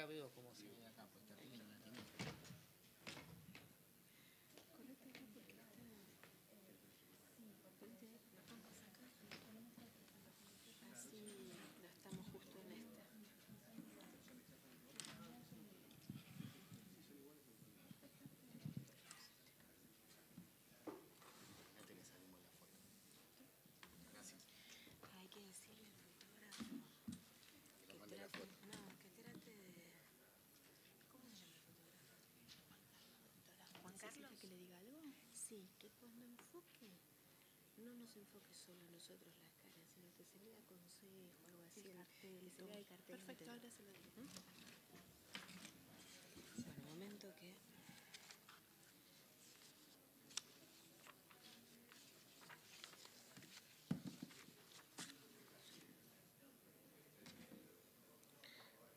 veo cómo se ve acá, porque arriba no la tengo. Así lo estamos justo en esta. Fíjate que salimos la foto. Gracias. Hay que decirle al fotógrafo Que nos mande la foto. que trate de... ¿Cómo se llama el fotógrafo? ¿Juan Carlos? ¿Que le diga algo? Sí, que cuando enfoque, no nos enfoque solo a nosotros las caras, sino que se lea consejo, algo así. El cartel, que se vea el cartel. Perfecto, ahora se lo digo. Bueno, momento que...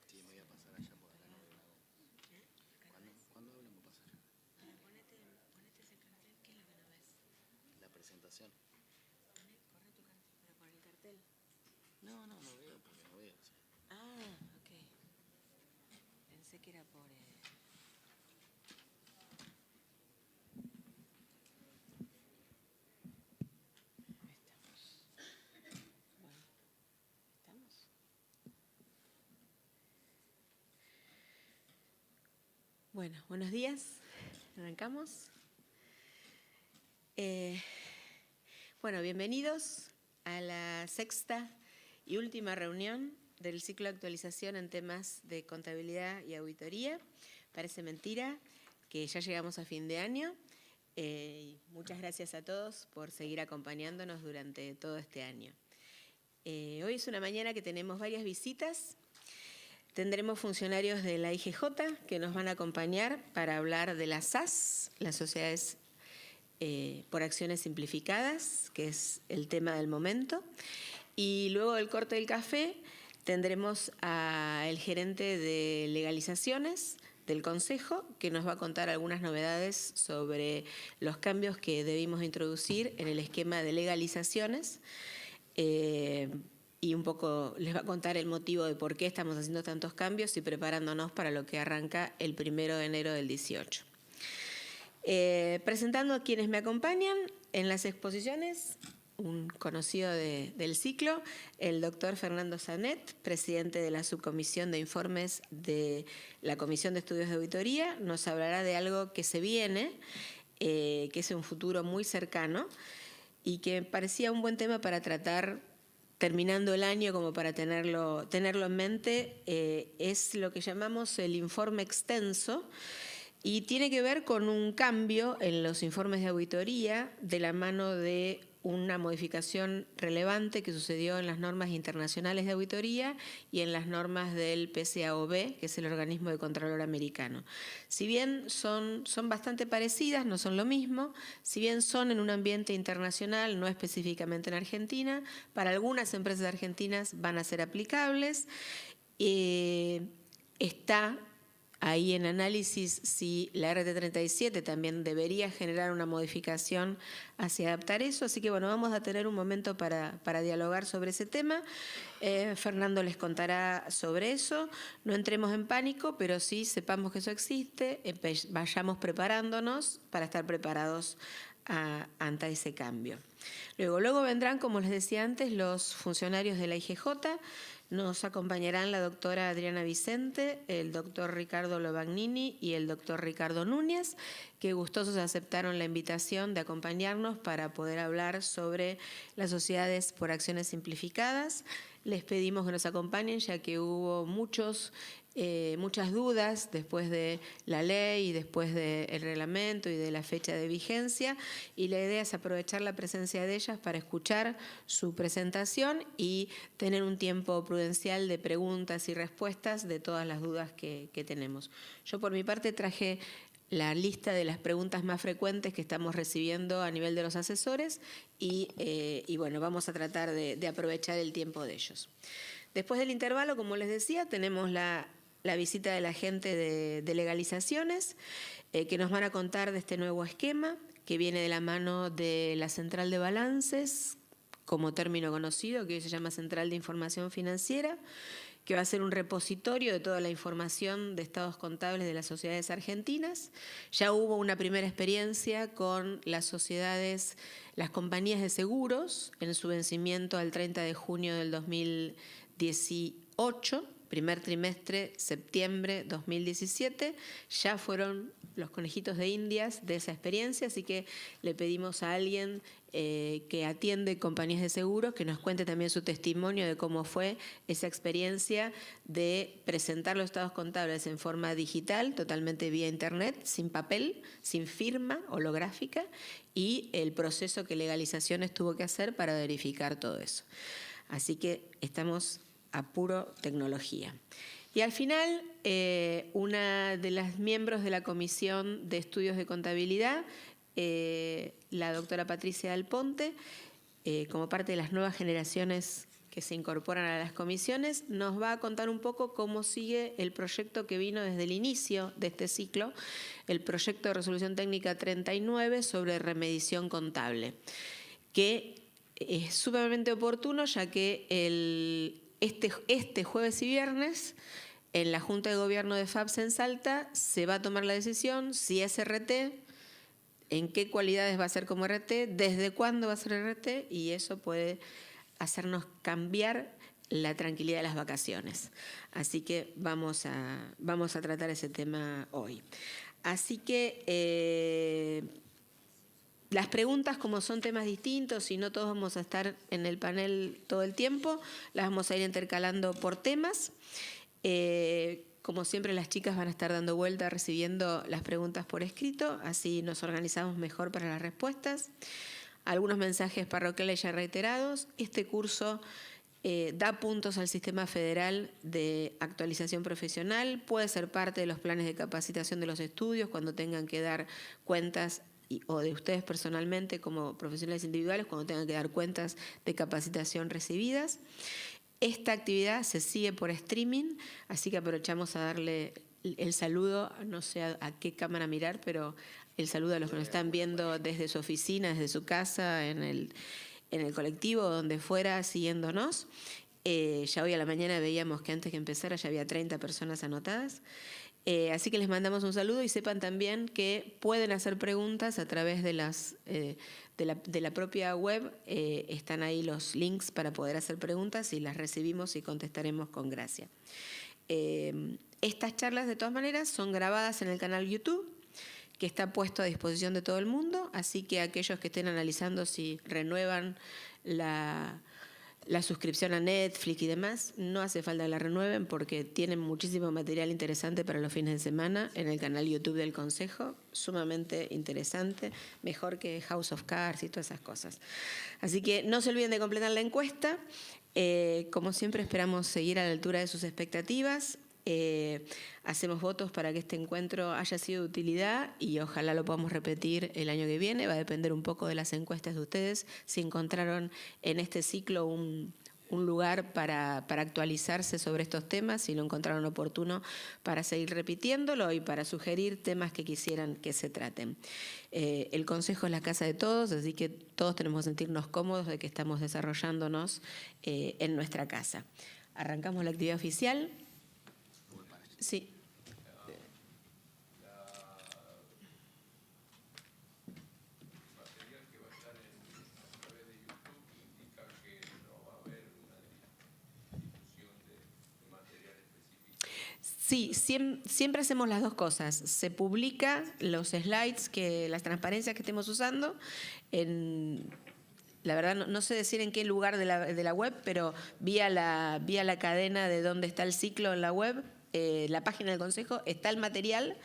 Sí, me voy a pasar allá por acá, no veo la goma. ¿Cuándo hablamos pasar? Ponete ese cartel, ¿qué es lo que no ves? La presentación. Corre tu cartel, pero por el cartel. No veo, porque no veo. Sí. Ah, ok. Pensé que era por... Ahí estamos. Bueno, ¿estamos? Bueno, buenos días. Arrancamos. Bueno, bienvenidos a la sexta y última reunión del ciclo de actualización en temas de contabilidad y auditoría. Parece mentira que ya llegamos a fin de año. Muchas gracias a todos por seguir acompañándonos durante todo este año. Hoy es una mañana que tenemos varias visitas. Tendremos funcionarios de la IGJ que nos van a acompañar para hablar de las SAS, las sociedades por acciones simplificadas, que es el tema del momento. Y luego del corte del café tendremos al gerente de legalizaciones del Consejo, que nos va a contar algunas novedades sobre los cambios que debimos introducir en el esquema de legalizaciones. Y un poco les va a contar el motivo de por qué estamos haciendo tantos cambios y preparándonos para lo que arranca el 1 de enero del 18. Presentando a quienes me acompañan en las exposiciones, un conocido del ciclo, el doctor Fernando Sanet, presidente de la subcomisión de informes de la Comisión de Estudios de Auditoría, nos hablará de algo que se viene, que es un futuro muy cercano y que parecía un buen tema para tratar terminando el año, como para tenerlo en mente. Es lo que llamamos el informe extenso, y tiene que ver con un cambio en los informes de auditoría de la mano de una modificación relevante que sucedió en las normas internacionales de auditoría y en las normas del PCAOB, que es el organismo de contralor americano. Si bien son bastante parecidas, no son lo mismo, si bien son en un ambiente internacional, no específicamente en Argentina, para algunas empresas argentinas van a ser aplicables. Está ahí en análisis si la RT37 también debería generar una modificación hacia adaptar eso. Así que bueno, vamos a tener un momento para dialogar sobre ese tema. Fernando les contará sobre eso. No entremos en pánico, pero sí sepamos que eso existe. Vayamos preparándonos para estar preparados ante ese cambio. Luego vendrán, como les decía antes, los funcionarios de la IGJ. Nos acompañarán la doctora Adriana Vicente, el doctor Ricardo Lovagnini y el doctor Ricardo Núñez, que gustosos aceptaron la invitación de acompañarnos para poder hablar sobre las sociedades por acciones simplificadas. Les pedimos que nos acompañen, ya que hubo muchas dudas después de la ley y después del reglamento y de la fecha de vigencia, y la idea es aprovechar la presencia de ellas para escuchar su presentación y tener un tiempo prudencial de preguntas y respuestas de todas las dudas que tenemos. Yo por mi parte traje la lista de las preguntas más frecuentes que estamos recibiendo a nivel de los asesores y bueno, vamos a tratar de aprovechar el tiempo de ellos. Después del intervalo, como les decía, tenemos la visita de la gente de legalizaciones, que nos van a contar de este nuevo esquema que viene de la mano de la Central de Balances, como término conocido, que hoy se llama Central de Información Financiera, que que va a ser un repositorio de toda la información de estados contables de las sociedades argentinas. Ya hubo una primera experiencia con las sociedades, las compañías de seguros, en su vencimiento al 30 de junio del 2018, primer trimestre, septiembre 2017, ya fueron los conejitos de Indias de esa experiencia, así que le pedimos a alguien que atiende compañías de seguros que nos cuente también su testimonio de cómo fue esa experiencia de presentar los estados contables en forma digital, totalmente vía internet, sin papel, sin firma holográfica, y el proceso que Legalizaciones tuvo que hacer para verificar todo eso. Así que estamos a puro tecnología. Y al final, una de las miembros de la Comisión de Estudios de Contabilidad, la doctora Patricia Dal Ponte, como parte de las nuevas generaciones que se incorporan a las comisiones, nos va a contar un poco cómo sigue el proyecto que vino desde el inicio de este ciclo, el proyecto de resolución técnica 39 sobre remediación contable, que es sumamente oportuno ya que este jueves y viernes en la Junta de Gobierno de FAPS en Salta se va a tomar la decisión si es RT, en qué cualidades va a ser como RT, desde cuándo va a ser RT, y eso puede hacernos cambiar la tranquilidad de las vacaciones. Así que vamos a tratar ese tema hoy. Así que las preguntas, como son temas distintos y no todos vamos a estar en el panel todo el tiempo, las vamos a ir intercalando por temas. Como siempre, las chicas van a estar dando vuelta recibiendo las preguntas por escrito, así nos organizamos mejor para las respuestas. Algunos mensajes parroquiales ya reiterados. Este curso da puntos al Sistema Federal de Actualización Profesional, puede ser parte de los planes de capacitación de los estudios cuando tengan que dar cuentas o de ustedes personalmente como profesionales individuales cuando tengan que dar cuentas de capacitación recibidas. Esta actividad se sigue por streaming, así que aprovechamos a darle el saludo, no sé a qué cámara mirar, pero el saludo a los que nos están viendo desde su oficina, desde su casa, en el colectivo, donde fuera, siguiéndonos. Ya hoy a la mañana veíamos que antes que empezara ya había 30 personas anotadas. Así que les mandamos un saludo y sepan también que pueden hacer preguntas a través de la propia web. Están ahí los links para poder hacer preguntas y las recibimos y contestaremos con gracia. Estas charlas, de todas maneras, son grabadas en el canal YouTube, que está puesto a disposición de todo el mundo, así que aquellos que estén analizando si renuevan la suscripción a Netflix y demás, no hace falta que la renueven porque tienen muchísimo material interesante para los fines de semana en el canal YouTube del Consejo, sumamente interesante, mejor que House of Cards y todas esas cosas. Así que no se olviden de completar la encuesta. Como siempre, esperamos seguir a la altura de sus expectativas. Hacemos votos para que este encuentro haya sido de utilidad y ojalá lo podamos repetir el año que viene. Va a depender un poco de las encuestas de ustedes, si encontraron en este ciclo un lugar para actualizarse sobre estos temas, si lo encontraron oportuno para seguir repitiéndolo y para sugerir temas que quisieran que se traten. El Consejo es la casa de todos, así que todos tenemos que sentirnos cómodos de que estamos desarrollándonos en nuestra casa. Arrancamos la actividad oficial. Sí. Sí, siempre hacemos las dos cosas. Se publica los slides, las transparencias que estemos usando. La verdad no sé decir en qué lugar de la web, pero vía la cadena de dónde está el ciclo en la web, la página del Consejo, está el material,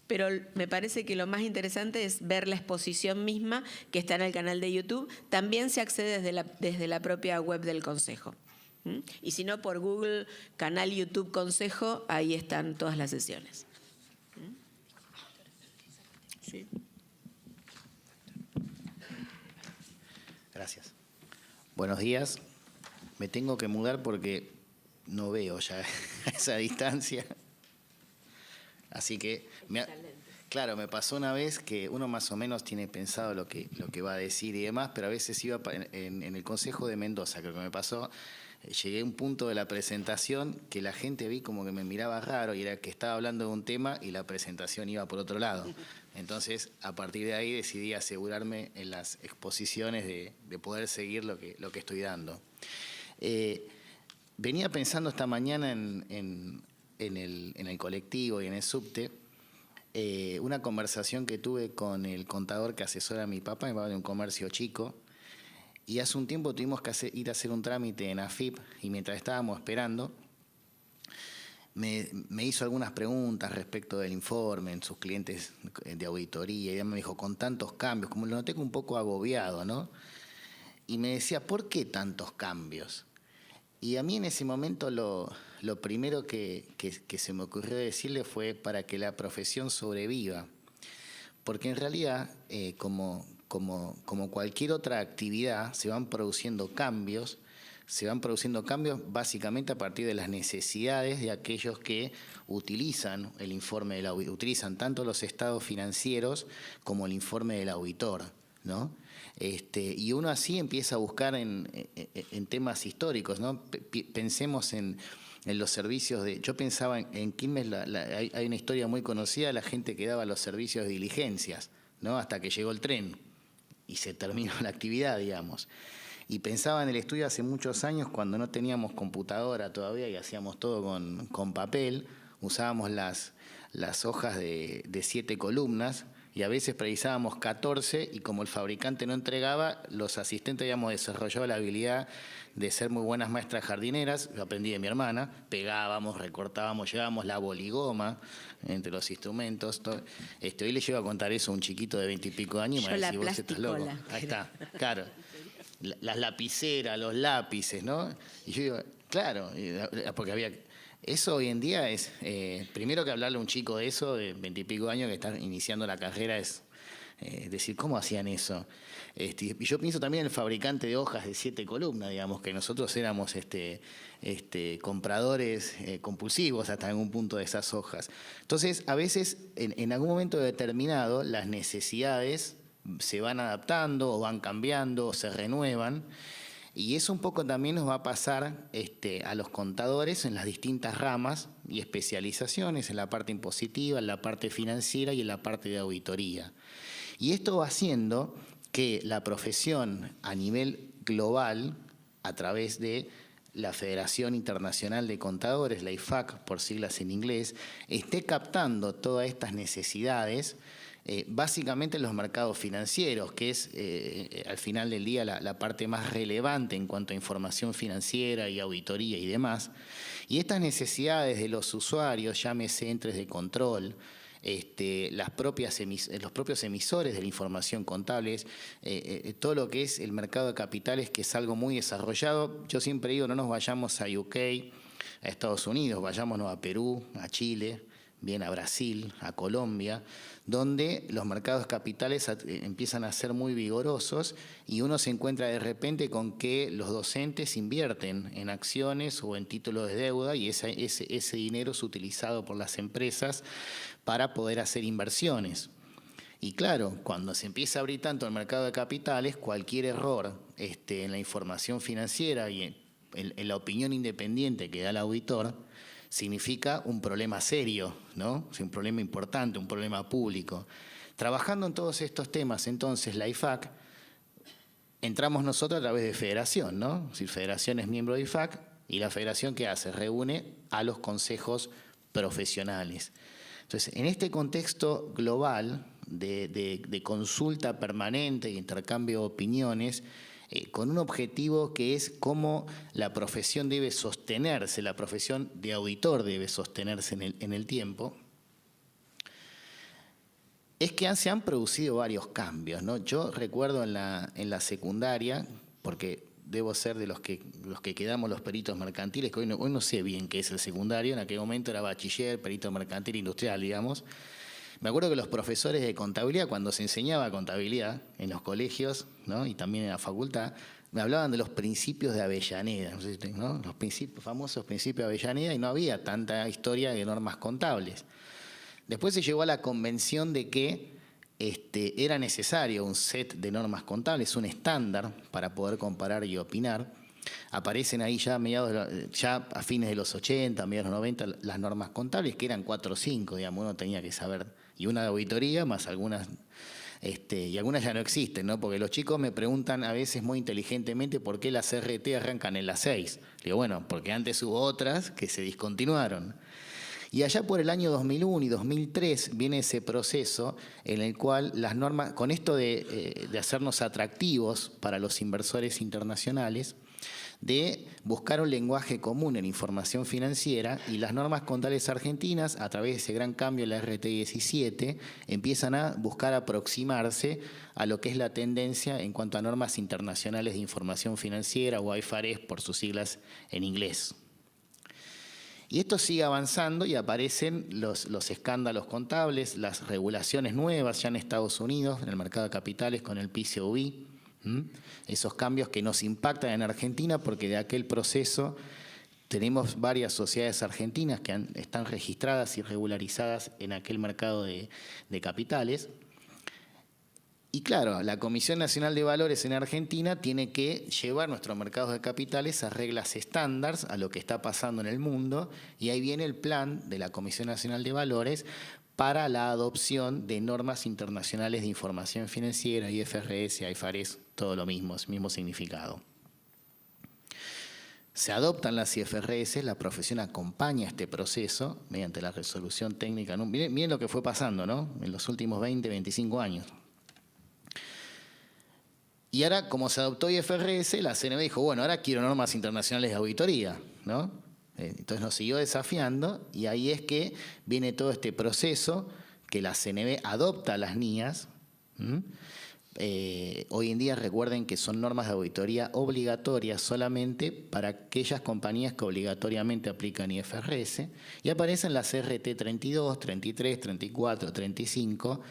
pero me parece que lo más interesante es ver la exposición misma que está en el canal de YouTube. También se accede desde la propia web del Consejo. Y si no, por Google, canal YouTube Consejo, ahí están todas las sesiones. Sí. Gracias. Buenos días. Me tengo que mudar porque no veo ya a esa distancia. Así que, claro, me pasó una vez que uno más o menos tiene pensado lo que va a decir y demás, pero a veces iba en el Consejo de Mendoza, creo que me pasó. llegué a un punto de la presentación que la gente vi como que me miraba raro y era que estaba hablando de un tema y la presentación iba por otro lado. Entonces, a partir de ahí decidí asegurarme en las exposiciones de poder seguir lo que estoy dando. Venía pensando esta mañana en el colectivo y en el subte, una conversación que tuve con el contador que asesora a mi papá de un comercio chico, y hace un tiempo tuvimos que ir a hacer un trámite en AFIP, y mientras estábamos esperando, me hizo algunas preguntas respecto del informe, en sus clientes de auditoría, y me dijo, con tantos cambios, como lo noté un poco agobiado, ¿no? Y me decía, ¿por qué tantos cambios? Y a mí en ese momento lo primero que se me ocurrió decirle fue para que la profesión sobreviva. Porque en realidad, como cualquier otra actividad, se van produciendo cambios básicamente a partir de las necesidades de aquellos que utilizan el informe del auditor, utilizan tanto los estados financieros como el informe del auditor, ¿no? Y uno así empieza a buscar en temas históricos, ¿no? Pensemos en los servicios de... Yo pensaba en Quilmes, hay una historia muy conocida de la gente que daba los servicios de diligencias, ¿no? Hasta que llegó el tren y se terminó la actividad, digamos. Y pensaba en el estudio hace muchos años, cuando no teníamos computadora todavía y hacíamos todo con papel, usábamos las hojas de 7 columnas, y a veces precisábamos 14, y como el fabricante no entregaba, los asistentes habíamos desarrollado la habilidad de ser muy buenas maestras jardineras. Yo aprendí de mi hermana, pegábamos, recortábamos, llevábamos la boligoma entre los instrumentos. Hoy le llevo a contar eso a un chiquito de 20 y pico años y me va a decir, vos estás loco. Ahí está, claro. Las lapiceras, los lápices, ¿no? Y yo digo, claro, porque había... Eso hoy en día es, primero que hablarle a un chico de eso, de 20 y pico años que está iniciando la carrera, es decir, ¿cómo hacían eso? Y yo pienso también en el fabricante de hojas de 7 columnas, digamos, que nosotros éramos compradores compulsivos hasta algún punto de esas hojas. Entonces, a veces, en algún momento determinado, las necesidades se van adaptando o van cambiando o se renuevan. Y eso un poco también nos va a pasar a los contadores en las distintas ramas y especializaciones, en la parte impositiva, en la parte financiera y en la parte de auditoría. Y esto va haciendo que la profesión a nivel global, a través de la Federación Internacional de Contadores, la IFAC por siglas en inglés, esté captando todas estas necesidades, básicamente en los mercados financieros, que es al final del día la parte más relevante en cuanto a información financiera y auditoría y demás. Y estas necesidades de los usuarios, llámese entes de control, los propios emisores de la información contable, todo lo que es el mercado de capitales, que es algo muy desarrollado. Yo siempre digo, no nos vayamos a UK, a Estados Unidos, vayámonos a Perú, a Chile, bien a Brasil, a Colombia, donde los mercados capitales empiezan a ser muy vigorosos y uno se encuentra de repente con que los docentes invierten en acciones o en títulos de deuda, y ese dinero es utilizado por las empresas para poder hacer inversiones. Y claro, cuando se empieza a abrir tanto el mercado de capitales, cualquier error en la información financiera y en la opinión independiente que da el auditor significa un problema serio, ¿no? O sea, un problema importante, un problema público. Trabajando en todos estos temas, entonces, la IFAC, entramos nosotros a través de federación, ¿no? Es decir, federación es miembro de IFAC, y la federación, ¿qué hace? Reúne a los consejos profesionales. Entonces, en este contexto global de consulta permanente y intercambio de opiniones, con un objetivo que es cómo la profesión debe sostenerse, la profesión de auditor debe sostenerse en el tiempo, es que se han producido varios cambios, ¿no? Yo recuerdo en la secundaria, porque debo ser de los que quedamos los peritos mercantiles, que hoy no sé bien qué es el secundario, en aquel momento era bachiller, perito mercantil industrial, digamos. Me acuerdo que los profesores de contabilidad, cuando se enseñaba contabilidad en los colegios, ¿no? Y también en la facultad, me hablaban de los principios de Avellaneda, ¿no? Los famosos principios de Avellaneda, y no había tanta historia de normas contables. Después se llegó a la convención de que era necesario un set de normas contables, un estándar para poder comparar y opinar. aparecen ahí ya ya a fines de los 80, mediados de los 90, las normas contables, que eran 4 o 5, digamos, uno tenía que saber, y una de auditoría más algunas, y algunas ya no existen, ¿no? Porque los chicos me preguntan a veces muy inteligentemente por qué las RT arrancan en las 6. Digo, bueno, porque antes hubo otras que se discontinuaron. Y allá por el año 2001 y 2003 viene ese proceso en el cual las normas, con esto de hacernos atractivos para los inversores internacionales, de buscar un lenguaje común en información financiera, y las normas contables argentinas, a través de ese gran cambio en la RT 17, empiezan a buscar aproximarse a lo que es la tendencia en cuanto a normas internacionales de información financiera, o IFRS por sus siglas en inglés. Y esto sigue avanzando y aparecen los escándalos contables, las regulaciones nuevas ya en Estados Unidos, en el mercado de capitales con el PCAOB, esos cambios que nos impactan en Argentina, porque de aquel proceso tenemos varias sociedades argentinas que están registradas y regularizadas en aquel mercado de capitales. Y claro, la Comisión Nacional de Valores en Argentina tiene que llevar nuestros mercados de capitales a reglas estándar, a lo que está pasando en el mundo, y ahí viene el plan de la Comisión Nacional de Valores para la adopción de normas internacionales de información financiera, IFRS, IFRS, todo lo mismo, es mismo significado. Se adoptan las IFRS, la profesión acompaña este proceso mediante la resolución técnica. Miren lo que fue pasando, ¿no? En los últimos 20, 25 años. Y ahora, como se adoptó IFRS, la CNB dijo, bueno, ahora quiero normas internacionales de auditoría, ¿no? Entonces nos siguió desafiando, y ahí es que viene todo este proceso que la CNB adopta a las NIAs. Hoy en día recuerden que son normas de auditoría obligatorias solamente para aquellas compañías que obligatoriamente aplican IFRS, y aparecen las RT 32, 33, 34, 35,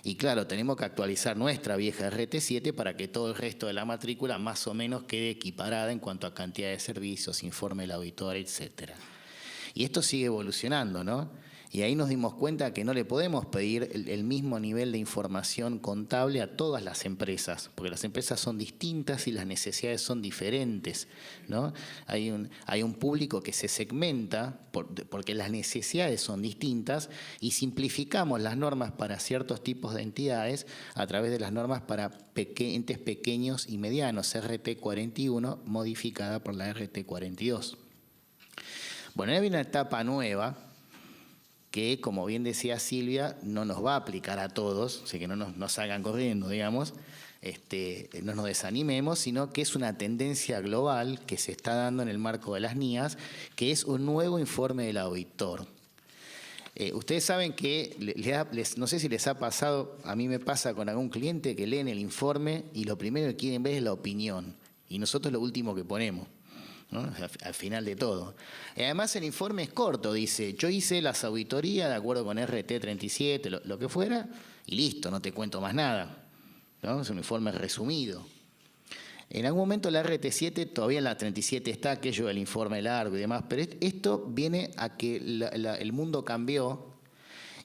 y claro, tenemos que actualizar nuestra vieja RT7 para que todo el resto de la matrícula más o menos quede equiparada en cuanto a cantidad de servicios, informe del auditor, etc. Y esto sigue evolucionando, ¿no? Y ahí nos dimos cuenta que no le podemos pedir el mismo nivel de información contable a todas las empresas, porque las empresas son distintas y las necesidades son diferentes, ¿no? Hay un público que se segmenta porque las necesidades son distintas, y simplificamos las normas para ciertos tipos de entidades a través de las normas para entes pequeños y medianos, RT 41 modificada por la RT 42. Bueno, ahora viene una etapa nueva que, como bien decía Silvia, no nos va a aplicar a todos, así que no nos salgan corriendo, digamos, no nos desanimemos, sino que es una tendencia global que se está dando en el marco de las NIAs, que es un nuevo informe del auditor. Ustedes saben que, no sé si les ha pasado, a mí me pasa con algún cliente que leen el informe y lo primero que quieren ver es la opinión, y nosotros lo último que ponemos, ¿no? Al final de todo. Además, el informe es corto, dice, yo hice las auditorías de acuerdo con RT 37, lo que fuera, y listo, no te cuento más nada, ¿no? Es un informe resumido. En algún momento la RT7, todavía en la 37 está aquello del informe largo y demás, pero esto viene a que el mundo cambió,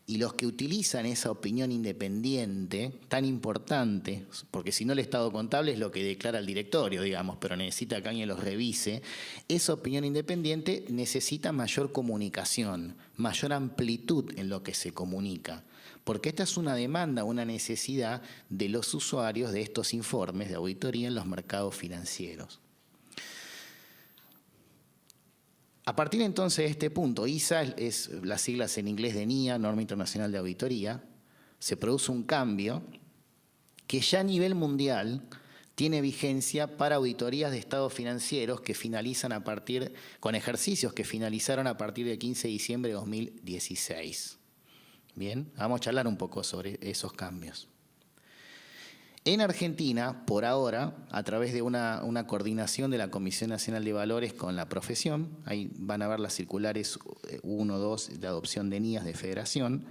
y los que utilizan esa opinión independiente, tan importante, porque si no el estado contable es lo que declara el directorio, digamos, pero necesita que alguien los revise, esa opinión independiente necesita mayor comunicación, mayor amplitud en lo que se comunica, porque esta es una demanda, una necesidad de los usuarios de estos informes de auditoría en los mercados financieros. A partir entonces de este punto, ISA es las siglas en inglés de NIA, Norma Internacional de Auditoría, se produce un cambio que ya a nivel mundial tiene vigencia para auditorías de estados financieros que finalizan con ejercicios que finalizaron a partir del 15 de diciembre de 2016. Bien, vamos a charlar un poco sobre esos cambios. En Argentina, por ahora, a través de una coordinación de la Comisión Nacional de Valores con la profesión, ahí van a ver las circulares 1, 2 de adopción de NIAs de federación,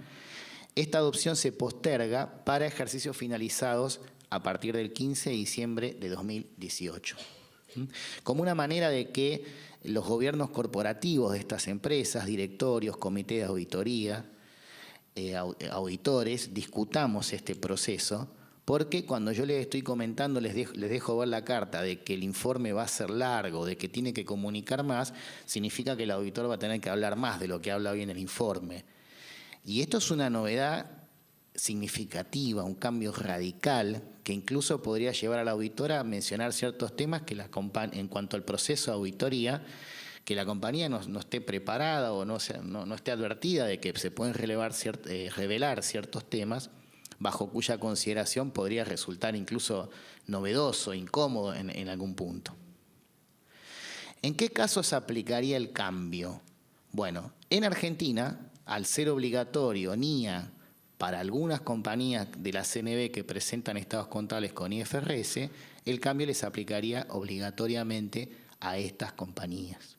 esta adopción se posterga para ejercicios finalizados a partir del 15 de diciembre de 2018. Como una manera de que los gobiernos corporativos de estas empresas, directorios, comités de auditoría, auditores, discutamos este proceso, Porque cuando yo les estoy comentando, les dejo ver la carta de que el informe va a ser largo, de que tiene que comunicar más, significa que el auditor va a tener que hablar más de lo que habla hoy en el informe. Y esto es una novedad significativa, un cambio radical, que incluso podría llevar a la auditora a mencionar ciertos temas que en cuanto al proceso de auditoría, que la compañía no esté preparada o no esté advertida de que se pueden revelar ciertos temas, bajo cuya consideración podría resultar incluso novedoso, incómodo en algún punto. ¿En qué caso se aplicaría el cambio? Bueno, en Argentina, al ser obligatorio NIA para algunas compañías de la CNB que presentan estados contables con IFRS, el cambio les aplicaría obligatoriamente a estas compañías.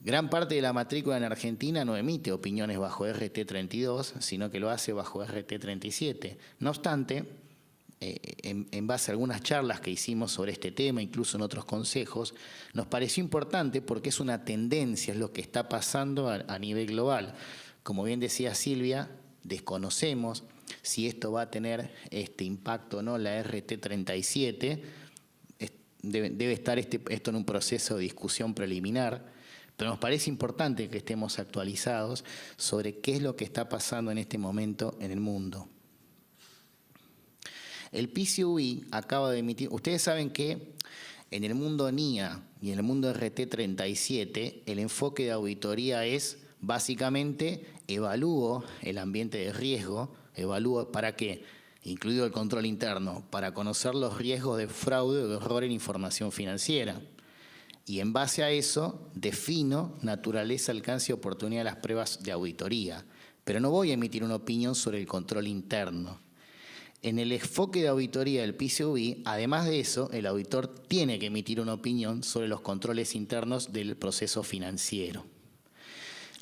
Gran parte de la matrícula en Argentina no emite opiniones bajo RT32, sino que lo hace bajo RT37. No obstante, en base a algunas charlas que hicimos sobre este tema, incluso en otros consejos, nos pareció importante porque es una tendencia, es lo que está pasando a nivel global. Como bien decía Silvia, desconocemos si esto va a tener este impacto o no, la RT37. Debe estar esto en un proceso de discusión preliminar. Pero nos parece importante que estemos actualizados sobre qué es lo que está pasando en este momento en el mundo. El PCUI acaba de emitir, ustedes saben que en el mundo NIA y en el mundo RT37 el enfoque de auditoría es básicamente evalúo el ambiente de riesgo, evalúo para qué, incluido el control interno, para conocer los riesgos de fraude o de error en información financiera. Y en base a eso defino naturaleza, alcance y oportunidad de las pruebas de auditoría. Pero no voy a emitir una opinión sobre el control interno. En el enfoque de auditoría del PCUI, además de eso, el auditor tiene que emitir una opinión sobre los controles internos del proceso financiero.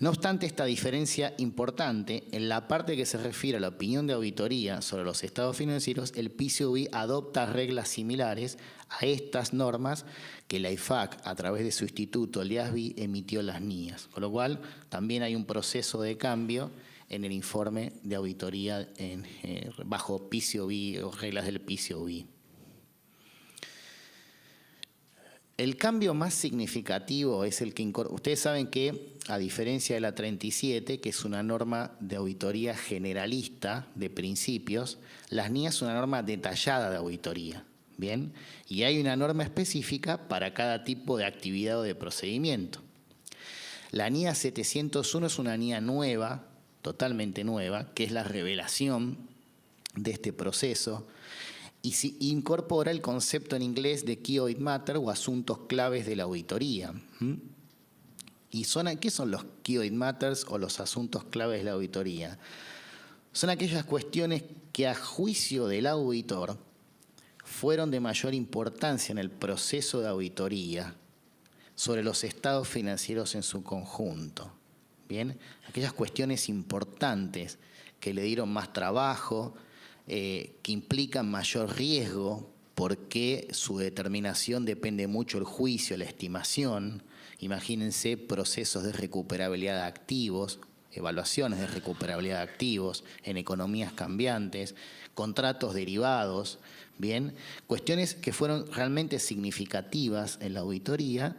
No obstante esta diferencia importante, en la parte que se refiere a la opinión de auditoría sobre los estados financieros, el PCUI adopta reglas similares a estas normas que la IFAC, a través de su instituto, el IASB, emitió las NIAs. Con lo cual, también hay un proceso de cambio en el informe de auditoría bajo PCUI o reglas del PCUI. El cambio más significativo es el que ustedes saben que, a diferencia de la 37, que es una norma de auditoría generalista de principios, las NIA es una norma detallada de auditoría, ¿bien? Y hay una norma específica para cada tipo de actividad o de procedimiento. La NIA 701 es una NIA nueva, totalmente nueva, que es la revelación de este proceso, y incorpora el concepto en inglés de Key Audit Matter o asuntos claves de la auditoría. ¿Y qué son los Key Audit Matters o los asuntos claves de la auditoría? Son aquellas cuestiones que a juicio del auditor fueron de mayor importancia en el proceso de auditoría sobre los estados financieros en su conjunto. ¿Bien? Aquellas cuestiones importantes que le dieron más trabajo, que implican mayor riesgo porque su determinación depende mucho del juicio, la estimación. Imagínense procesos de recuperabilidad de activos, evaluaciones de recuperabilidad de activos en economías cambiantes, contratos derivados, bien, cuestiones que fueron realmente significativas en la auditoría.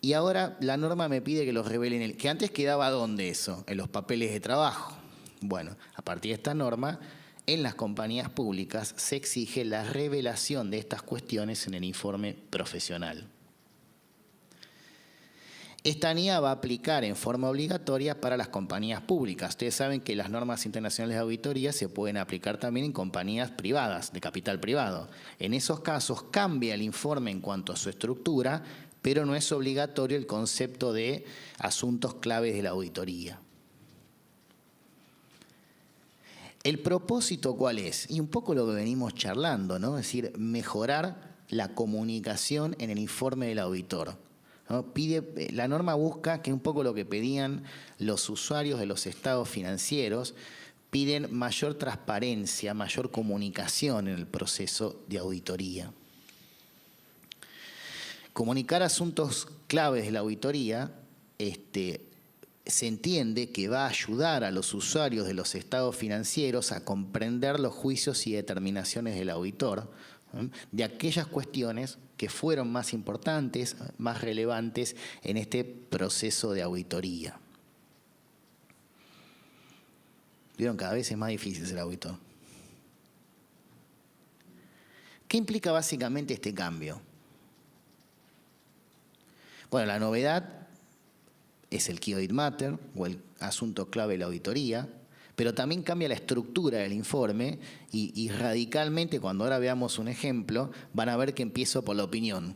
Y ahora la norma me pide que los revelen, que antes quedaba ¿dónde eso? En los papeles de trabajo. Bueno, a partir de esta norma, en las compañías públicas se exige la revelación de estas cuestiones en el informe profesional. Esta NIA va a aplicar en forma obligatoria para las compañías públicas. Ustedes saben que las normas internacionales de auditoría se pueden aplicar también en compañías privadas, de capital privado. En esos casos cambia el informe en cuanto a su estructura, pero no es obligatorio el concepto de asuntos claves de la auditoría. ¿El propósito cuál es? Y un poco lo que venimos charlando, ¿no? Es decir, mejorar la comunicación en el informe del auditor, ¿no? La norma busca, que es un poco lo que pedían los usuarios de los estados financieros, piden mayor transparencia, mayor comunicación en el proceso de auditoría. Comunicar asuntos claves de la auditoría se entiende que va a ayudar a los usuarios de los estados financieros a comprender los juicios y determinaciones del auditor de aquellas cuestiones que fueron más importantes, más relevantes en este proceso de auditoría. ¿Vieron? Cada vez es más difícil ser auditor. ¿Qué implica básicamente este cambio? Bueno, la novedad es el Key Audit Matter, o el asunto clave de la auditoría, pero también cambia la estructura del informe y radicalmente, cuando ahora veamos un ejemplo, van a ver que empiezo por la opinión,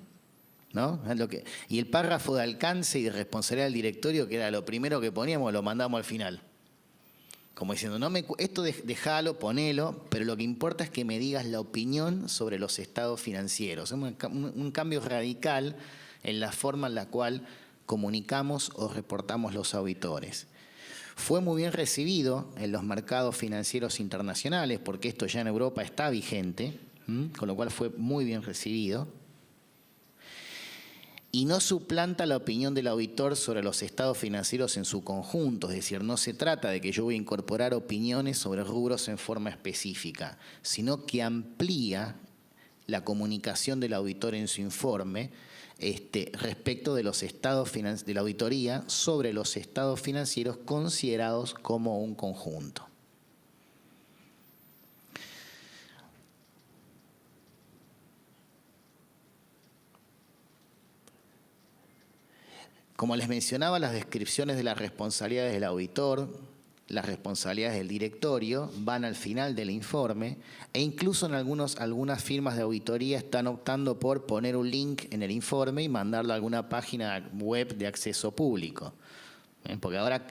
¿no? Y el párrafo de alcance y de responsabilidad del directorio, que era lo primero que poníamos, lo mandamos al final. Como diciendo, esto déjalo, ponelo, pero lo que importa es que me digas la opinión sobre los estados financieros. Es un cambio radical en la forma en la cual comunicamos o reportamos los auditores. Fue muy bien recibido en los mercados financieros internacionales, porque esto ya en Europa está vigente, con lo cual fue muy bien recibido. Y no suplanta la opinión del auditor sobre los estados financieros en su conjunto, es decir, no se trata de que yo voy a incorporar opiniones sobre rubros en forma específica, sino que amplía la comunicación del auditor en su informe respecto de los estados de la auditoría sobre los estados financieros considerados como un conjunto. Como les mencionaba, las descripciones de las responsabilidades del auditor, las responsabilidades del directorio, van al final del informe e incluso en algunas firmas de auditoría están optando por poner un link en el informe y mandarlo a alguna página web de acceso público. Porque ahora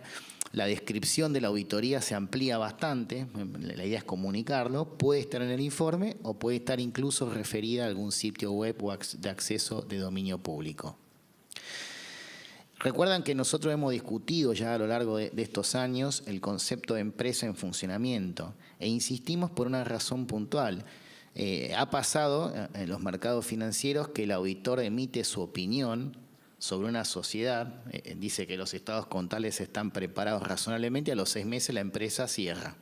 la descripción de la auditoría se amplía bastante, la idea es comunicarlo, puede estar en el informe o puede estar incluso referida a algún sitio web o de acceso de dominio público. Recuerdan que nosotros hemos discutido ya a lo largo de estos años el concepto de empresa en funcionamiento e insistimos por una razón puntual. Ha pasado en los mercados financieros que el auditor emite su opinión sobre una sociedad, dice que los estados contables están preparados razonablemente, a los 6 meses la empresa cierra.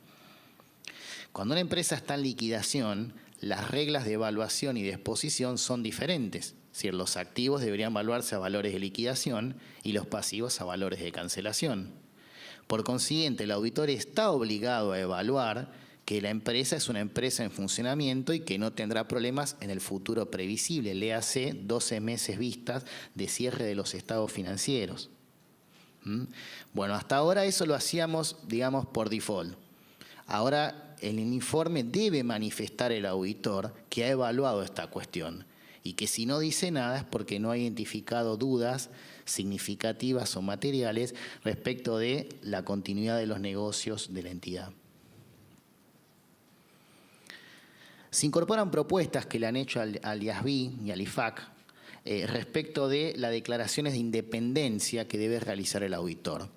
Cuando una empresa está en liquidación, las reglas de evaluación y de exposición son diferentes. Es decir, los activos deberían valuarse a valores de liquidación y los pasivos a valores de cancelación. Por consiguiente, el auditor está obligado a evaluar que la empresa es una empresa en funcionamiento y que no tendrá problemas en el futuro previsible, léase 12 meses vistas de cierre de los estados financieros. Bueno, hasta ahora eso lo hacíamos, digamos, por default. Ahora el informe debe manifestar el auditor que ha evaluado esta cuestión y que si no dice nada es porque no ha identificado dudas significativas o materiales respecto de la continuidad de los negocios de la entidad. Se incorporan propuestas que le han hecho al IASB y al IFAC respecto de las declaraciones de independencia que debe realizar el auditor.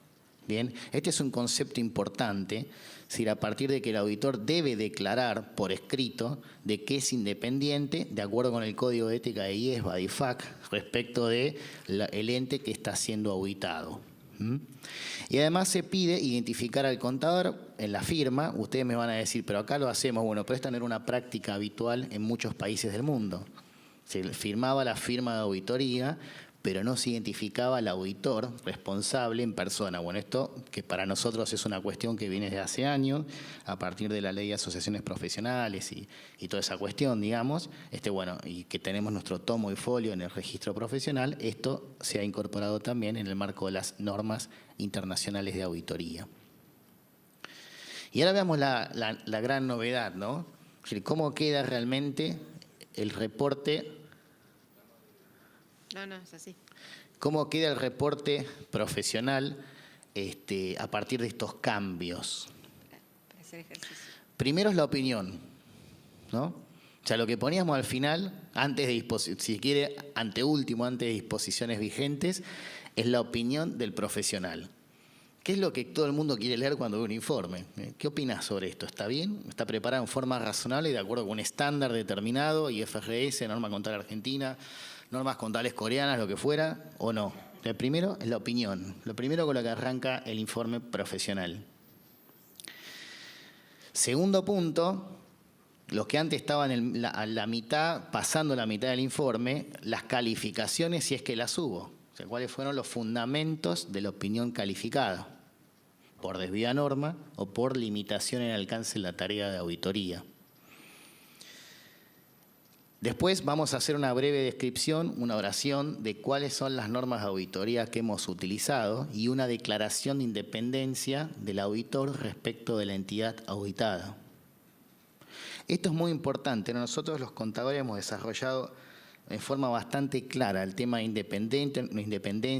Bien, este es un concepto importante, es decir, a partir de que el auditor debe declarar por escrito de que es independiente, de acuerdo con el Código de Ética de IESBA, de IFAC, respecto del ente que está siendo auditado. Y además se pide identificar al contador en la firma. Ustedes me van a decir, pero acá lo hacemos. Bueno, pero esta no era una práctica habitual en muchos países del mundo. Se firmaba la firma de auditoría, pero no se identificaba al auditor responsable en persona. Bueno, esto que para nosotros es una cuestión que viene desde hace años, a partir de la ley de asociaciones profesionales y toda esa cuestión, digamos, bueno, y que tenemos nuestro tomo y folio en el registro profesional, esto se ha incorporado también en el marco de las normas internacionales de auditoría. Y ahora veamos la gran novedad, ¿no? Es decir, cómo queda realmente el reporte. No, es así. ¿Cómo queda el reporte profesional a partir de estos cambios? Para hacer ejercicio. Primero es la opinión, ¿no? O sea, lo que poníamos al final, antes de si quiere, anteúltimo, antes de disposiciones vigentes, es la opinión del profesional. ¿Qué es lo que todo el mundo quiere leer cuando ve un informe? ¿Qué opinas sobre esto? ¿Está bien? ¿Está preparado en forma razonable y de acuerdo con un estándar determinado, IFRS, norma contable argentina, normas contables coreanas, lo que fuera, o no? El primero es la opinión, lo primero con lo que arranca el informe profesional. Segundo punto, los que antes estaban a la mitad, pasando la mitad del informe, las calificaciones si es que las hubo. O sea, cuáles fueron los fundamentos de la opinión calificada, por desvío a norma o por limitación en alcance en la tarea de auditoría. Después vamos a hacer una breve descripción, una oración de cuáles son las normas de auditoría que hemos utilizado y una declaración de independencia del auditor respecto de la entidad auditada. Esto es muy importante. Nosotros los contadores hemos desarrollado en forma bastante clara el tema de independencia,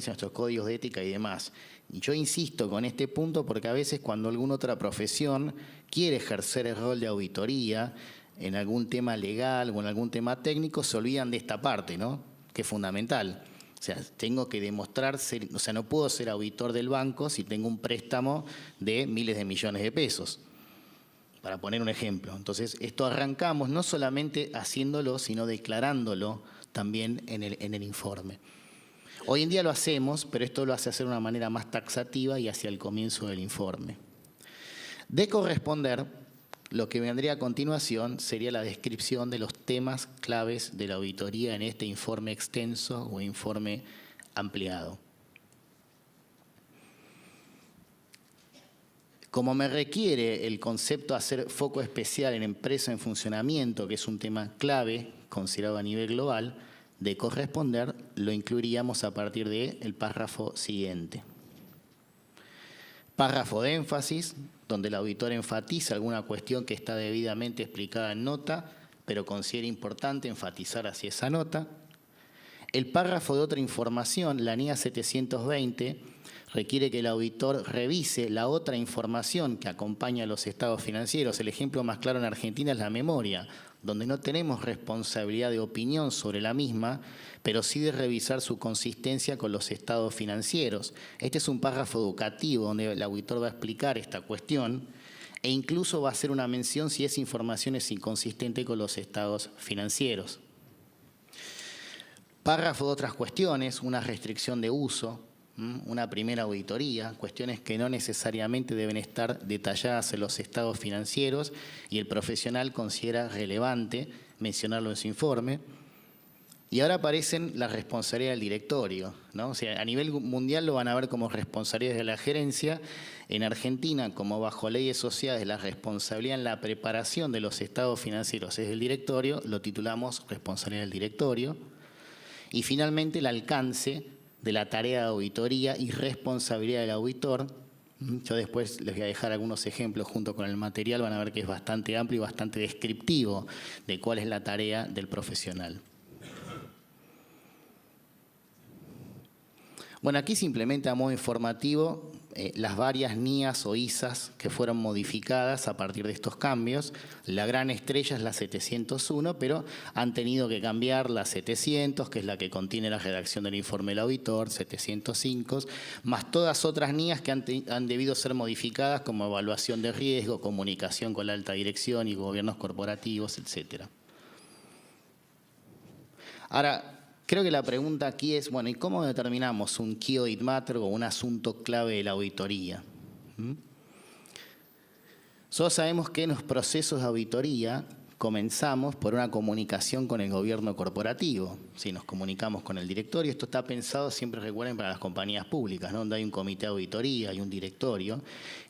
nuestros códigos de ética y demás. Y yo insisto con este punto porque a veces cuando alguna otra profesión quiere ejercer el rol de auditoría en algún tema legal o en algún tema técnico, se olvidan de esta parte, ¿no? Que es fundamental. O sea, tengo que demostrar, no puedo ser auditor del banco si tengo un préstamo de miles de millones de pesos, para poner un ejemplo. Entonces, esto arrancamos no solamente haciéndolo, sino declarándolo también en el informe. Hoy en día lo hacemos, pero esto lo hace hacer de una manera más taxativa y hacia el comienzo del informe. De corresponder, lo que vendría a continuación sería la descripción de los temas claves de la auditoría en este informe extenso o informe ampliado. Como me requiere el concepto de hacer foco especial en empresa en funcionamiento, que es un tema clave considerado a nivel global, de corresponder lo incluiríamos a partir del párrafo siguiente. Párrafo de énfasis, donde el auditor enfatiza alguna cuestión que está debidamente explicada en nota, pero considera importante enfatizar hacia esa nota. El párrafo de otra información, la NIA 720, requiere que el auditor revise la otra información que acompaña a los estados financieros. El ejemplo más claro en Argentina es la memoria, donde no tenemos responsabilidad de opinión sobre la misma, pero sí de revisar su consistencia con los estados financieros. Este es un párrafo educativo donde el auditor va a explicar esta cuestión e incluso va a hacer una mención si esa información es inconsistente con los estados financieros. Párrafo de otras cuestiones, una restricción de uso, una primera auditoría, cuestiones que no necesariamente deben estar detalladas en los estados financieros y el profesional considera relevante mencionarlo en su informe. Y ahora aparecen las responsabilidades del directorio, ¿no? O sea, a nivel mundial lo van a ver como responsabilidades de la gerencia. En Argentina, como bajo leyes sociales, la responsabilidad en la preparación de los estados financieros es del directorio, lo titulamos responsabilidad del directorio. Y finalmente el alcance de la tarea de auditoría y responsabilidad del auditor. Yo después les voy a dejar algunos ejemplos junto con el material, van a ver que es bastante amplio y bastante descriptivo de cuál es la tarea del profesional. Bueno, aquí simplemente a modo informativo las varias NIAs o ISAs que fueron modificadas a partir de estos cambios. La gran estrella es la 701, pero han tenido que cambiar la 700, que es la que contiene la redacción del informe del auditor, 705, más todas otras NIAs que han debido ser modificadas como evaluación de riesgo, comunicación con la alta dirección y gobiernos corporativos, etc. Ahora, creo que la pregunta aquí es, bueno, ¿y cómo determinamos un key audit matter o un asunto clave de la auditoría? Nosotros sabemos que en los procesos de auditoría comenzamos por una comunicación con el gobierno corporativo. Si nos comunicamos con el directorio, esto está pensado, siempre recuerden, para las compañías públicas, ¿no? Donde hay un comité de auditoría, hay un directorio,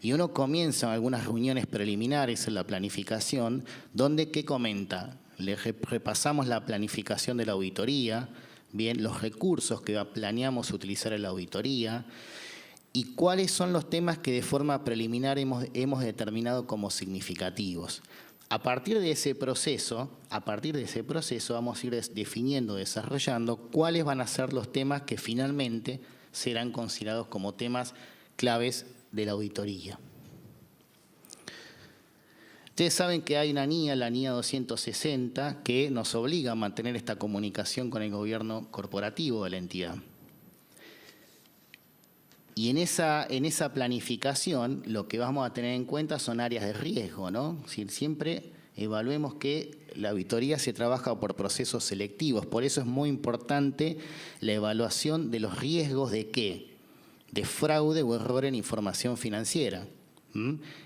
y uno comienza en algunas reuniones preliminares en la planificación, donde, ¿qué comenta? Le repasamos la planificación de la auditoría, bien, los recursos que planeamos utilizar en la auditoría y cuáles son los temas que de forma preliminar hemos determinado como significativos. A partir de ese proceso vamos a ir definiendo, desarrollando cuáles van a ser los temas que finalmente serán considerados como temas claves de la auditoría. Ustedes saben que hay una NIA, la NIA 260, que nos obliga a mantener esta comunicación con el gobierno corporativo de la entidad. Y en esa planificación lo que vamos a tener en cuenta son áreas de riesgo, ¿no? Siempre evaluemos que la auditoría se trabaja por procesos selectivos. Por eso es muy importante la evaluación de los riesgos de ¿qué? De fraude o error en información financiera.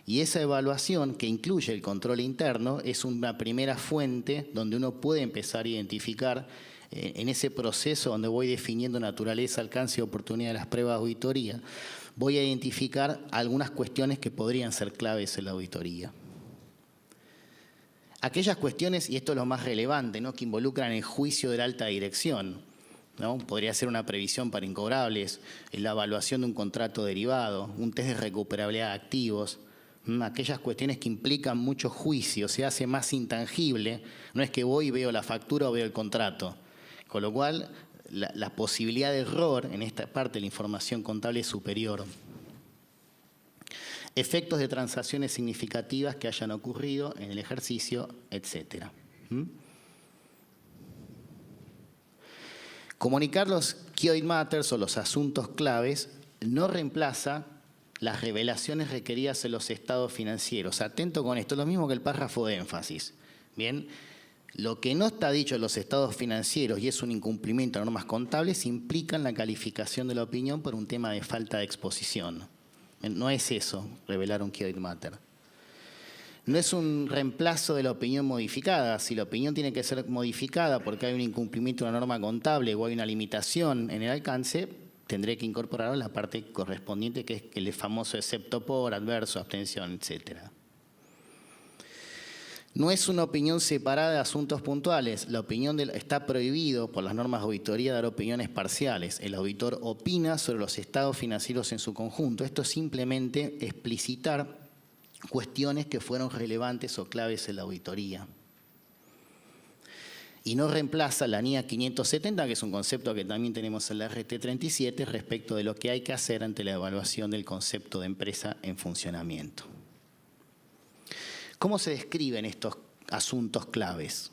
Y esa evaluación, que incluye el control interno, es una primera fuente donde uno puede empezar a identificar en ese proceso donde voy definiendo naturaleza, alcance y oportunidad de las pruebas de auditoría, voy a identificar algunas cuestiones que podrían ser claves en la auditoría. Aquellas cuestiones, y esto es lo más relevante, ¿no?, que involucran el juicio de la alta dirección, ¿no? Podría ser una previsión para incobrables, la evaluación de un contrato derivado, un test de recuperabilidad de activos, aquellas cuestiones que implican mucho juicio, se hace más intangible, no es que voy y veo la factura o veo el contrato, con lo cual la posibilidad de error en esta parte de la información contable es superior. Efectos de transacciones significativas que hayan ocurrido en el ejercicio, etc. Comunicar los key audit matters o los asuntos claves no reemplaza las revelaciones requeridas en los estados financieros. Atento con esto, lo mismo que el párrafo de énfasis. Bien, lo que no está dicho en los estados financieros y es un incumplimiento de normas contables implica la calificación de la opinión por un tema de falta de exposición. No es eso, revelar un key audit matter. No es un reemplazo de la opinión modificada. Si la opinión tiene que ser modificada porque hay un incumplimiento de una norma contable o hay una limitación en el alcance, tendré que incorporar la parte correspondiente, que es el famoso excepto por, adverso, abstención, etc. No es una opinión separada de asuntos puntuales. La opinión está prohibido por las normas de auditoría dar opiniones parciales. El auditor opina sobre los estados financieros en su conjunto. Esto es simplemente explicitar cuestiones que fueron relevantes o claves en la auditoría. Y no reemplaza la NIA 570, que es un concepto que también tenemos en la RT 37, respecto de lo que hay que hacer ante la evaluación del concepto de empresa en funcionamiento. ¿Cómo se describen estos asuntos claves?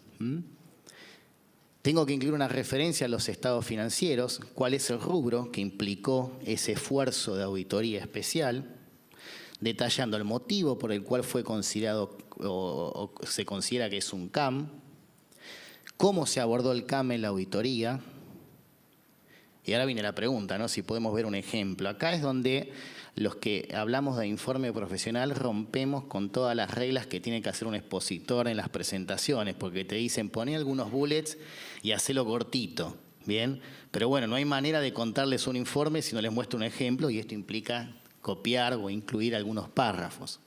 Tengo que incluir una referencia a los estados financieros, cuál es el rubro que implicó ese esfuerzo de auditoría especial, detallando el motivo por el cual fue considerado o se considera que es un CAM, cómo se abordó el CAM en la auditoría. Y ahora viene la pregunta, ¿no?, si podemos ver un ejemplo. Acá es donde los que hablamos de informe profesional rompemos con todas las reglas que tiene que hacer un expositor en las presentaciones, porque te dicen poné algunos bullets y hacelo cortito, ¿bien? Pero bueno, no hay manera de contarles un informe si no les muestro un ejemplo, y esto implica copiar o incluir algunos párrafos.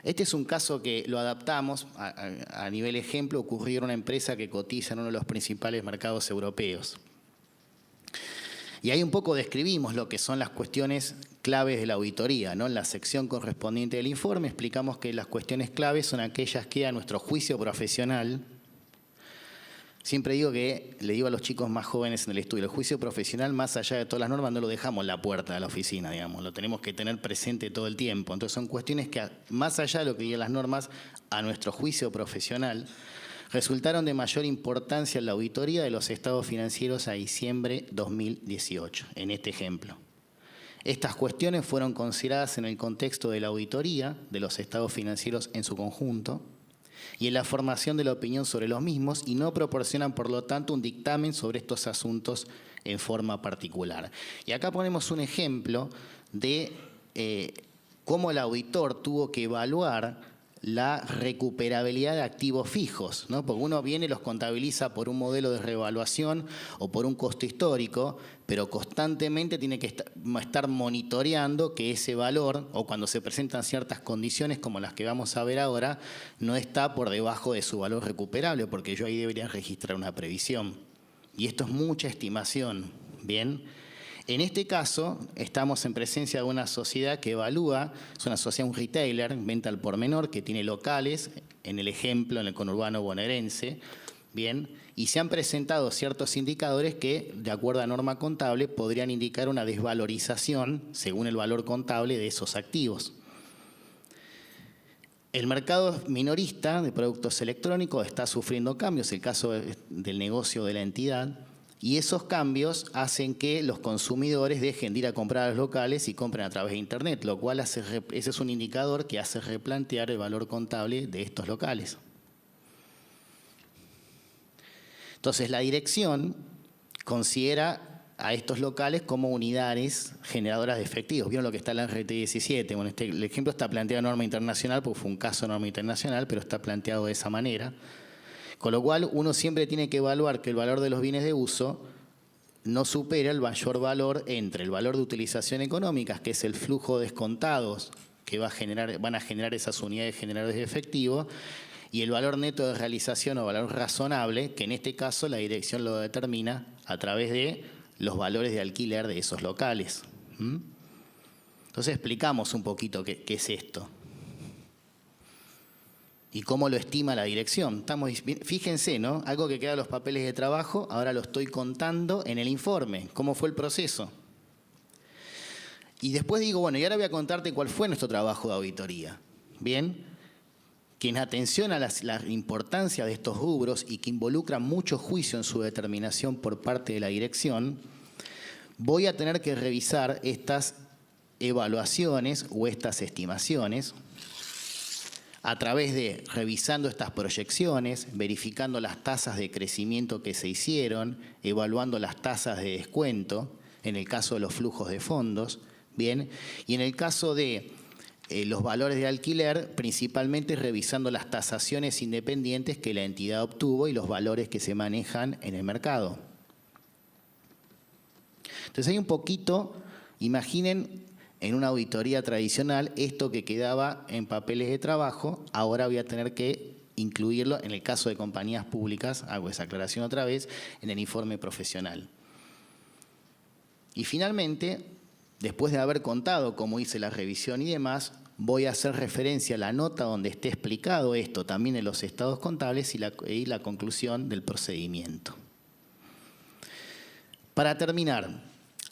Este es un caso que lo adaptamos a nivel ejemplo. Ocurrió en una empresa que cotiza en uno de los principales mercados europeos. Y ahí un poco describimos lo que son las cuestiones claves de la auditoría, ¿no? En la sección correspondiente del informe explicamos que las cuestiones claves son aquellas que a nuestro juicio profesional, siempre digo que, le digo a los chicos más jóvenes en el estudio, el juicio profesional, más allá de todas las normas, no lo dejamos en la puerta de la oficina, digamos, lo tenemos que tener presente todo el tiempo. Entonces son cuestiones que, más allá de lo que digan las normas, a nuestro juicio profesional, resultaron de mayor importancia en la auditoría de los estados financieros a diciembre 2018, en este ejemplo. Estas cuestiones fueron consideradas en el contexto de la auditoría de los estados financieros en su conjunto y en la formación de la opinión sobre los mismos, y no proporcionan, por lo tanto, un dictamen sobre estos asuntos en forma particular. Y acá ponemos un ejemplo de cómo el auditor tuvo que evaluar la recuperabilidad de activos fijos, ¿no? Porque uno viene y los contabiliza por un modelo de reevaluación o por un costo histórico, pero constantemente tiene que estar monitoreando que ese valor, o cuando se presentan ciertas condiciones como las que vamos a ver ahora, no está por debajo de su valor recuperable, porque yo ahí debería registrar una previsión. Y esto es mucha estimación, ¿bien? En este caso, estamos en presencia de una sociedad que evalúa, es una sociedad, un retailer, venta al por menor, que tiene locales, en el ejemplo, en el conurbano bonaerense, bien, y se han presentado ciertos indicadores que, de acuerdo a norma contable, podrían indicar una desvalorización, según el valor contable, de esos activos. El mercado minorista de productos electrónicos está sufriendo cambios, el caso del negocio de la entidad, y esos cambios hacen que los consumidores dejen de ir a comprar a los locales y compren a través de Internet, lo cual ese es un indicador que hace replantear el valor contable de estos locales. Entonces, la dirección considera a estos locales como unidades generadoras de efectivos. ¿Vieron lo que está en la RT 17? Bueno, el ejemplo está planteado en norma internacional, porque fue un caso de norma internacional, pero está planteado de esa manera. Con lo cual, uno siempre tiene que evaluar que el valor de los bienes de uso no supera el mayor valor entre el valor de utilización económica, que es el flujo de descontados que van a generar esas unidades generadores de efectivo, y el valor neto de realización o valor razonable, que en este caso la dirección lo determina a través de los valores de alquiler de esos locales. Entonces explicamos un poquito qué es esto y cómo lo estima la dirección. Fíjense, ¿no? Algo que queda en los papeles de trabajo, ahora lo estoy contando en el informe, cómo fue el proceso. Y después digo, bueno, y ahora voy a contarte cuál fue nuestro trabajo de auditoría. Bien, que en atención a la importancia de estos rubros y que involucra mucho juicio en su determinación por parte de la dirección, voy a tener que revisar estas evaluaciones o estas estimaciones a través de revisando estas proyecciones, verificando las tasas de crecimiento que se hicieron, evaluando las tasas de descuento, en el caso de los flujos de fondos, bien, y en el caso de los valores de alquiler, principalmente revisando las tasaciones independientes que la entidad obtuvo y los valores que se manejan en el mercado. Entonces hay un poquito, imaginen en una auditoría tradicional esto que quedaba en papeles de trabajo, ahora voy a tener que incluirlo en el caso de compañías públicas, hago esa aclaración otra vez, en el informe profesional. Y finalmente, después de haber contado cómo hice la revisión y demás, voy a hacer referencia a la nota donde esté explicado esto también en los estados contables y la conclusión del procedimiento. Para terminar,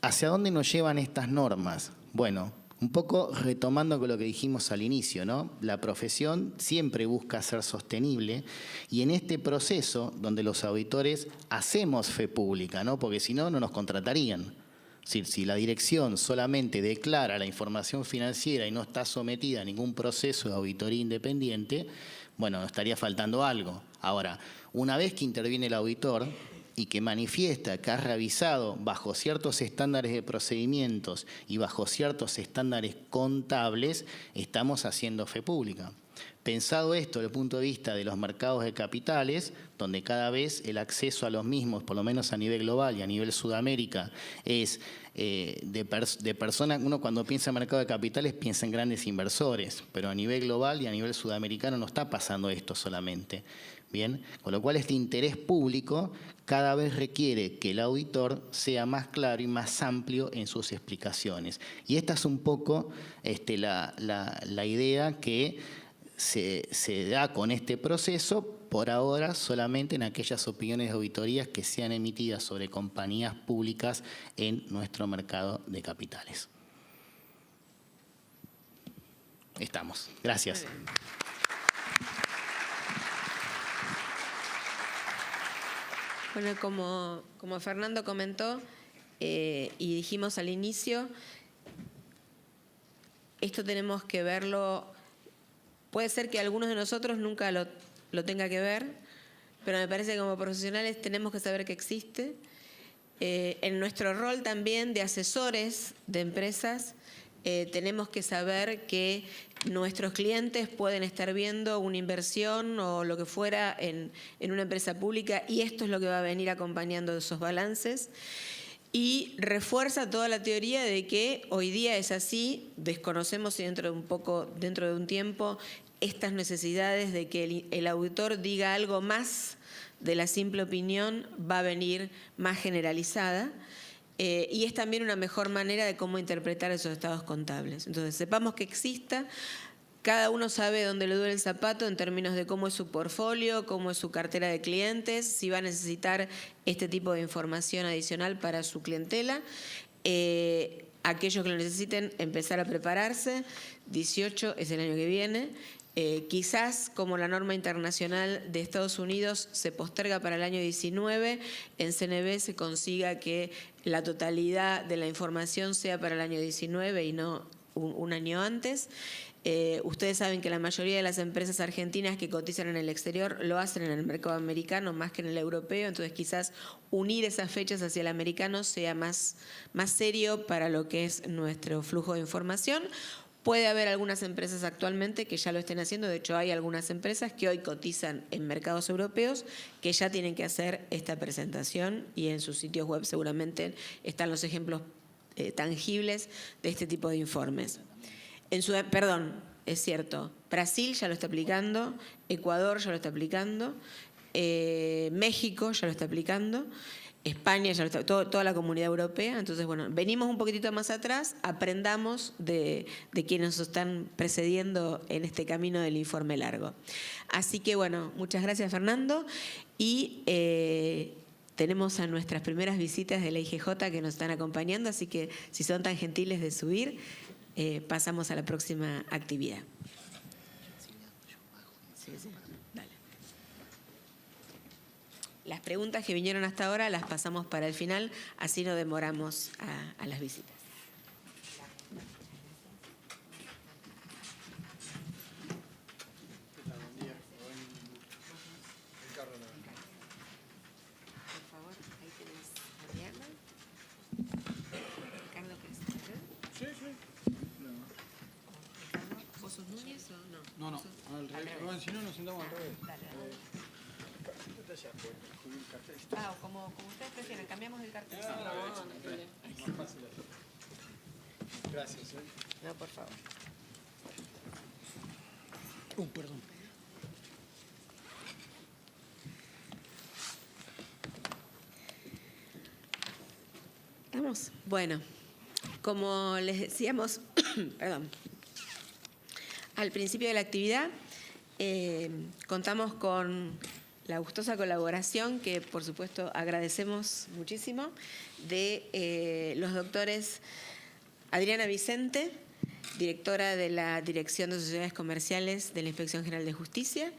¿hacia dónde nos llevan estas normas? Bueno, un poco retomando con lo que dijimos al inicio, ¿no? La profesión siempre busca ser sostenible y en este proceso donde los auditores hacemos fe pública, ¿no? Porque si no, no nos contratarían. Si la dirección solamente declara la información financiera y no está sometida a ningún proceso de auditoría independiente, bueno, estaría faltando algo. Ahora, una vez que interviene el auditor y que manifiesta que ha revisado bajo ciertos estándares de procedimientos y bajo ciertos estándares contables, estamos haciendo fe pública. Pensado esto desde el punto de vista de los mercados de capitales, donde cada vez el acceso a los mismos, por lo menos a nivel global y a nivel Sudamérica, es de personas, uno cuando piensa en mercado de capitales piensa en grandes inversores, pero a nivel global y a nivel sudamericano no está pasando esto solamente. Bien, con lo cual este interés público cada vez requiere que el auditor sea más claro y más amplio en sus explicaciones. Y esta es un poco la idea que se da con este proceso, por ahora solamente en aquellas opiniones de auditorías que sean emitidas sobre compañías públicas en nuestro mercado de capitales. Estamos. Gracias. Bueno, como Fernando comentó y dijimos al inicio, esto tenemos que verlo. Puede ser que algunos de nosotros nunca lo tenga que ver, pero me parece que como profesionales tenemos que saber que existe. En nuestro rol también de asesores de empresas, tenemos que saber que nuestros clientes pueden estar viendo una inversión o lo que fuera en una empresa pública y esto es lo que va a venir acompañando esos balances. Y refuerza toda la teoría de que hoy día es así, desconocemos si dentro de un tiempo, estas necesidades de que el auditor diga algo más de la simple opinión va a venir más generalizada. Y es también una mejor manera de cómo interpretar esos estados contables. Entonces, sepamos que exista, cada uno sabe dónde le duele el zapato en términos de cómo es su portfolio, cómo es su cartera de clientes, si va a necesitar este tipo de información adicional para su clientela. Aquellos que lo necesiten, empezar a prepararse. 18 es el año que viene. Quizás, como la norma internacional de Estados Unidos se posterga para el año 19, en CNB se consiga que la totalidad de la información sea para el año 19 y no un año antes. Ustedes saben que la mayoría de las empresas argentinas que cotizan en el exterior lo hacen en el mercado americano más que en el europeo, entonces quizás unir esas fechas hacia el americano sea más serio para lo que es nuestro flujo de información. Puede haber algunas empresas actualmente que ya lo estén haciendo, de hecho hay algunas empresas que hoy cotizan en mercados europeos que ya tienen que hacer esta presentación y en sus sitios web seguramente están los ejemplos tangibles de este tipo de informes. Perdón, es cierto, Brasil ya lo está aplicando, Ecuador ya lo está aplicando, México ya lo está aplicando, España ya lo está, toda la comunidad europea. Entonces, bueno, venimos un poquitito más atrás, aprendamos de quienes nos están precediendo en este camino del informe largo. Así que, bueno, muchas gracias, Fernando. Y tenemos a nuestras primeras visitas de la IGJ que nos están acompañando, así que si son tan gentiles de subir, pasamos a la próxima actividad. Sí, dale. Las preguntas que vinieron hasta ahora las pasamos para el final, así no demoramos a las visitas. Por favor, ahí tenés a Diana. Ricardo, ¿querés estar? Sí, sí. ¿Vos sos Núñez o no? No, al revés. Bueno, si no, nos sentamos al revés. Dale. Como ustedes prefieran, cambiamos el cartel. Más fácil así. Gracias. No, por favor. Perdón. ¿Estamos? Bueno, como les decíamos, perdón, al principio de la actividad, contamos con la gustosa colaboración, que por supuesto agradecemos muchísimo, de los doctores Adriana Vicente, directora de la Dirección de Sociedades Comerciales de la Inspección General de Justicia,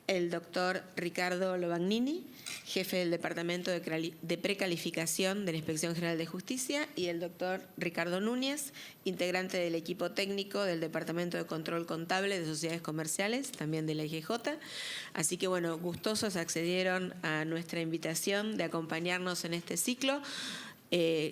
el doctor Ricardo Lobagnini, jefe del Departamento de Precalificación de la Inspección General de Justicia, y el doctor Ricardo Núñez, integrante del equipo técnico del Departamento de Control Contable de Sociedades Comerciales, también de la IGJ. Así que, bueno, gustosos accedieron a nuestra invitación de acompañarnos en este ciclo.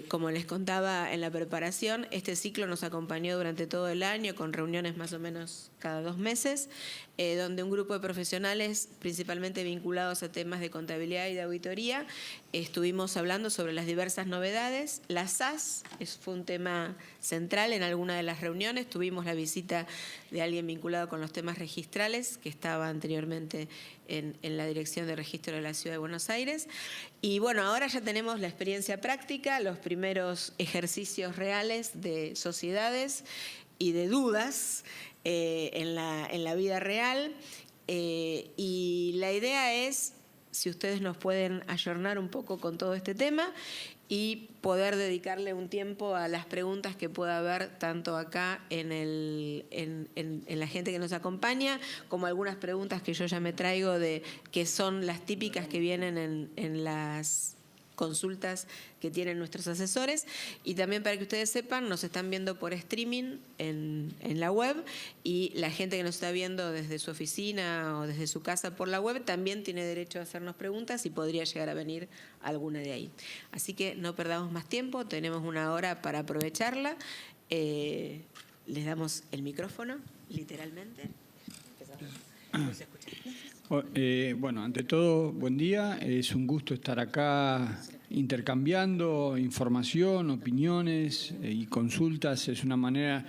Como les contaba en la preparación, este ciclo nos acompañó durante todo el año con reuniones más o menos cada 2 meses, donde un grupo de profesionales, principalmente vinculados a temas de contabilidad y de auditoría, estuvimos hablando sobre las diversas novedades. La SAS fue un tema central en alguna de las reuniones. Tuvimos la visita de alguien vinculado con los temas registrales, que estaba anteriormente en la Dirección de Registro de la Ciudad de Buenos Aires. Y bueno, ahora ya tenemos la experiencia práctica, los primeros ejercicios reales de sociedades y de dudas en la vida real. Y la idea es, si ustedes nos pueden ayornar un poco con todo este tema y poder dedicarle un tiempo a las preguntas que pueda haber tanto acá en la gente que nos acompaña, como algunas preguntas que yo ya me traigo que son las típicas que vienen en las consultas que tienen nuestros asesores. Y también, para que ustedes sepan, nos están viendo por streaming en la web, y la gente que nos está viendo desde su oficina o desde su casa por la web también tiene derecho a hacernos preguntas y podría llegar a venir alguna de ahí. Así que no perdamos más tiempo, tenemos 1 hora para aprovecharla. Les damos el micrófono, literalmente. Bueno, ante todo, buen día. Es un gusto estar acá intercambiando información, opiniones y consultas. Es una manera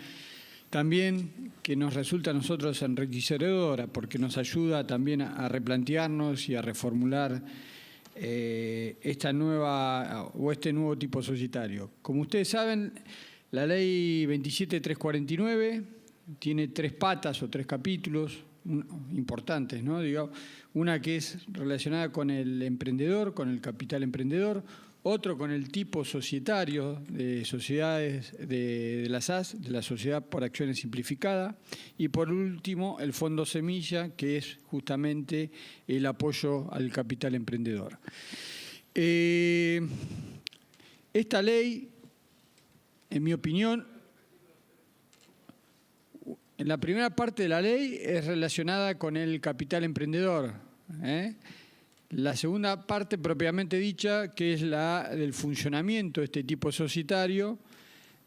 también que nos resulta a nosotros enriquecedora, porque nos ayuda también a replantearnos y a reformular esta nueva o este nuevo tipo societario. Como ustedes saben, la ley 27349 tiene 3 patas o 3 capítulos importantes, ¿no? Digamos, una que es relacionada con el emprendedor, con el capital emprendedor, otro con el tipo societario de sociedades de la SAS, de la Sociedad por Acciones Simplificada, y por último el Fondo Semilla, que es justamente el apoyo al capital emprendedor. Esta ley, en mi opinión, la primera parte de la ley es relacionada con el capital emprendedor. La segunda parte, propiamente dicha, que es la del funcionamiento de este tipo societario,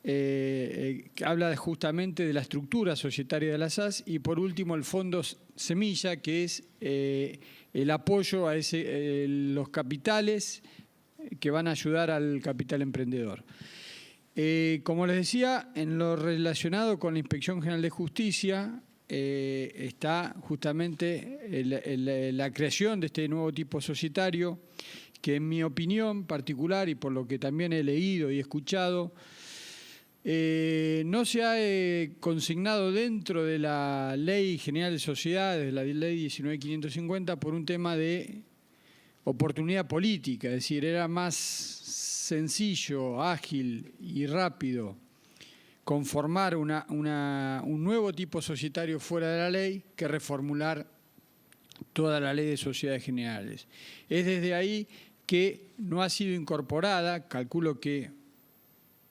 que habla justamente de la estructura societaria de las SAS, y por último el fondo semilla, que es el apoyo a los capitales que van a ayudar al capital emprendedor. Como les decía, en lo relacionado con la Inspección General de Justicia está justamente la creación de este nuevo tipo societario, que en mi opinión particular y por lo que también he leído y escuchado, no se ha consignado dentro de la Ley General de Sociedades, de la Ley 19.550, por un tema de oportunidad política, es decir, era más sencillo, ágil y rápido conformar un nuevo tipo societario fuera de la ley que reformular toda la Ley de Sociedades Generales. Es desde ahí que no ha sido incorporada, calculo que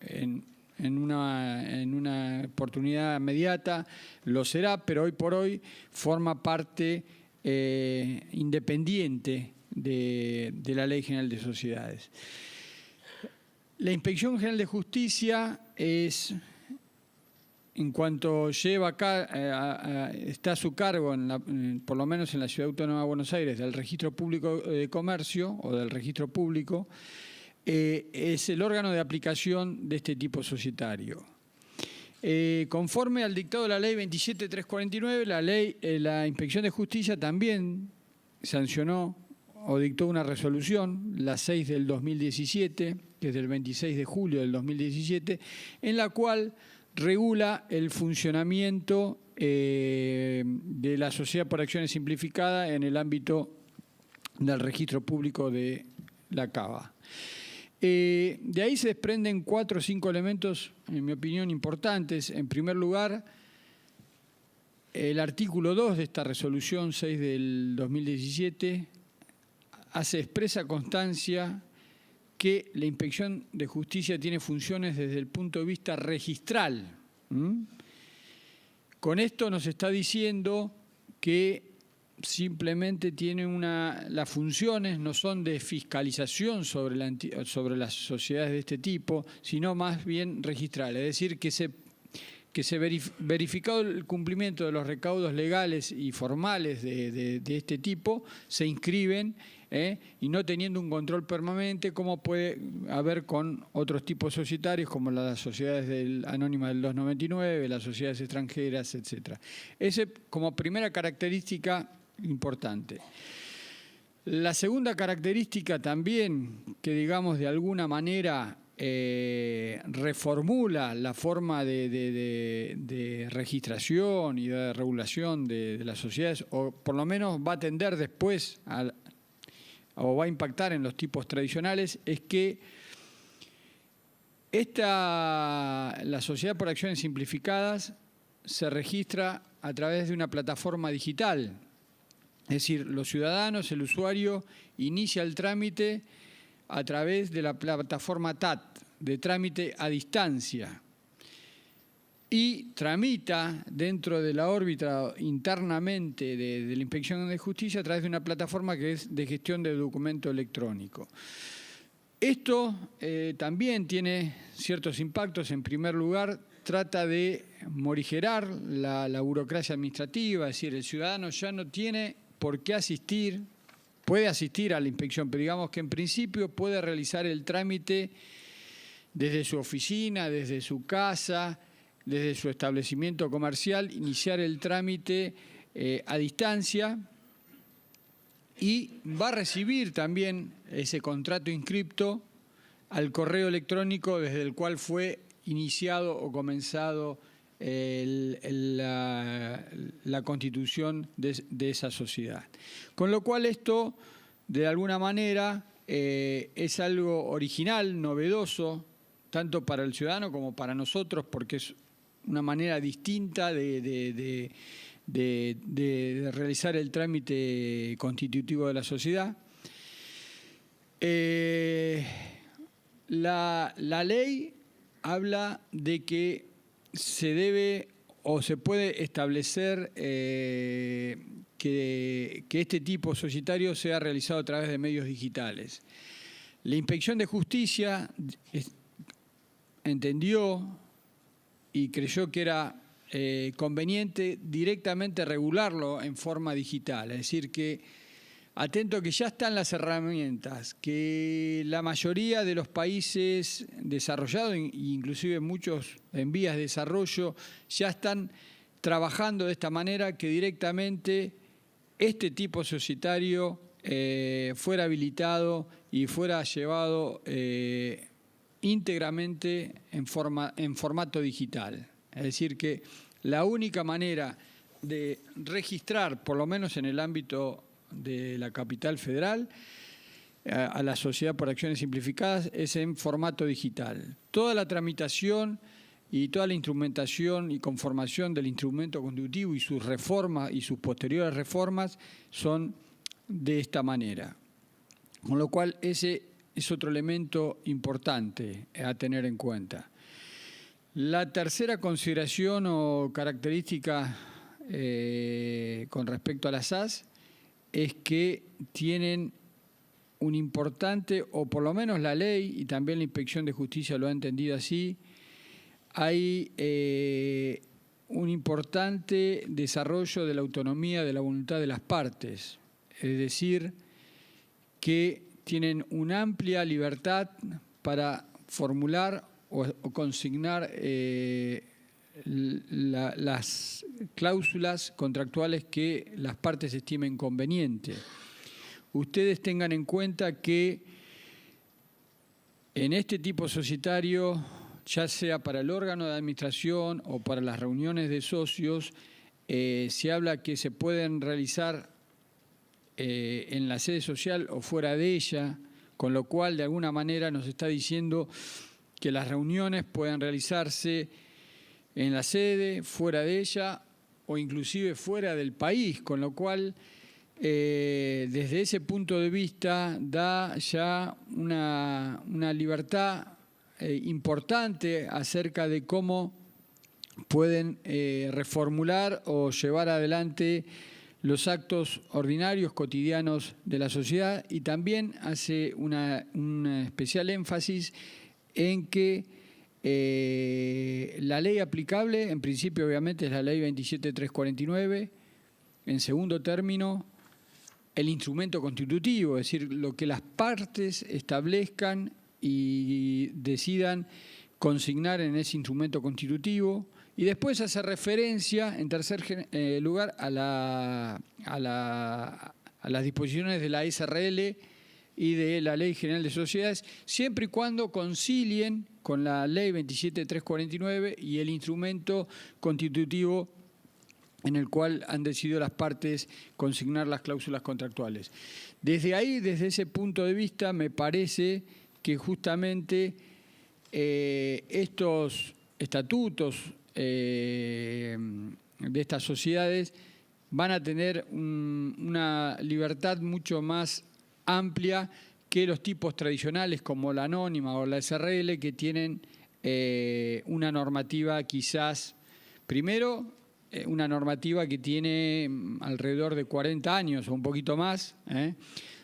en una oportunidad inmediata lo será, pero hoy por hoy forma parte independiente de la Ley General de Sociedades. La Inspección General de Justicia es, en cuanto lleva acá, está a su cargo, por lo menos en la Ciudad Autónoma de Buenos Aires, del Registro Público de Comercio o del Registro Público, es el órgano de aplicación de este tipo societario. Conforme al dictado de la Ley 27.349, la Inspección de Justicia también sancionó o dictó una resolución, la 6 del 2017, que es del 26 de julio del 2017, en la cual regula el funcionamiento de la Sociedad por Acciones Simplificada en el ámbito del registro público de la CABA. De ahí se desprenden 4 o 5 elementos, en mi opinión, importantes. En primer lugar, el artículo 2 de esta resolución 6 del 2017 hace expresa constancia que la Inspección de Justicia tiene funciones desde el punto de vista registral. Con esto nos está diciendo que simplemente tiene las funciones no son de fiscalización sobre las sociedades de este tipo, sino más bien registral. Es decir, que se verificado el cumplimiento de los recaudos legales y formales de este tipo, se inscriben y no teniendo un control permanente, como puede haber con otros tipos societarios, como las sociedades anónimas del 299, las sociedades extranjeras, etc. Ese como primera característica importante. La segunda característica también, que digamos de alguna manera reformula la forma de registración y de regulación de las sociedades, o por lo menos va a tender después o va a impactar en los tipos tradicionales, es que la sociedad por acciones simplificadas se registra a través de una plataforma digital. Es decir, los ciudadanos, el usuario, inicia el trámite a través de la plataforma TAT, de trámite a distancia, y tramita dentro de la órbita internamente de la Inspección de Justicia a través de una plataforma que es de gestión de documento electrónico. Esto también tiene ciertos impactos. En primer lugar, trata de morigerar la burocracia administrativa, es decir, el ciudadano ya no tiene por qué asistir, puede asistir a la inspección, pero digamos que en principio puede realizar el trámite desde su oficina, desde su casa, desde su establecimiento comercial, iniciar el trámite a distancia, y va a recibir también ese contrato inscripto al correo electrónico desde el cual fue iniciado o comenzado la constitución de esa sociedad. Con lo cual esto, de alguna manera, es algo original, novedoso, tanto para el ciudadano como para nosotros, porque es una manera distinta de realizar el trámite constitutivo de la sociedad. La ley habla de que se debe o se puede establecer que este tipo societario sea realizado a través de medios digitales. La Inspección de Justicia entendió y creyó que era conveniente directamente regularlo en forma digital, es decir, que atento que ya están las herramientas, que la mayoría de los países desarrollados, inclusive muchos en vías de desarrollo, ya están trabajando de esta manera, que directamente este tipo societario fuera habilitado y fuera llevado íntegramente en formato digital. Es decir, que la única manera de registrar, por lo menos en el ámbito de la capital federal, a la sociedad por acciones simplificadas, es en formato digital. Toda la tramitación y toda la instrumentación y conformación del instrumento constitutivo y sus reformas y sus posteriores reformas son de esta manera. Con lo cual, ese es otro elemento importante a tener en cuenta. La tercera consideración o característica con respecto a las SAS es que tienen un importante, o por lo menos la ley, y también la Inspección de Justicia lo ha entendido así, hay un importante desarrollo de la autonomía de la voluntad de las partes, es decir, que tienen una amplia libertad para formular o consignar las cláusulas contractuales que las partes estimen conveniente. Ustedes tengan en cuenta que en este tipo societario, ya sea para el órgano de administración o para las reuniones de socios, se habla que se pueden realizar en la sede social o fuera de ella, con lo cual de alguna manera nos está diciendo que las reuniones pueden realizarse en la sede, fuera de ella o inclusive fuera del país, con lo cual desde ese punto de vista da ya una libertad importante acerca de cómo pueden reformular o llevar adelante los actos ordinarios, cotidianos de la sociedad, y también hace un especial énfasis en que la ley aplicable, en principio obviamente es la ley 27.349, en segundo término, el instrumento constitutivo, es decir, lo que las partes establezcan y decidan consignar en ese instrumento constitutivo, y después hace referencia, en tercer lugar, a las disposiciones de la SRL y de la Ley General de Sociedades, siempre y cuando concilien con la Ley 27.349 y el instrumento constitutivo en el cual han decidido las partes consignar las cláusulas contractuales. Desde ahí, desde ese punto de vista, me parece que justamente estos estatutos de estas sociedades van a tener una libertad mucho más amplia que los tipos tradicionales como la anónima o la SRL, que tienen una normativa quizás, primero, una normativa que tiene alrededor de 40 años o un poquito más.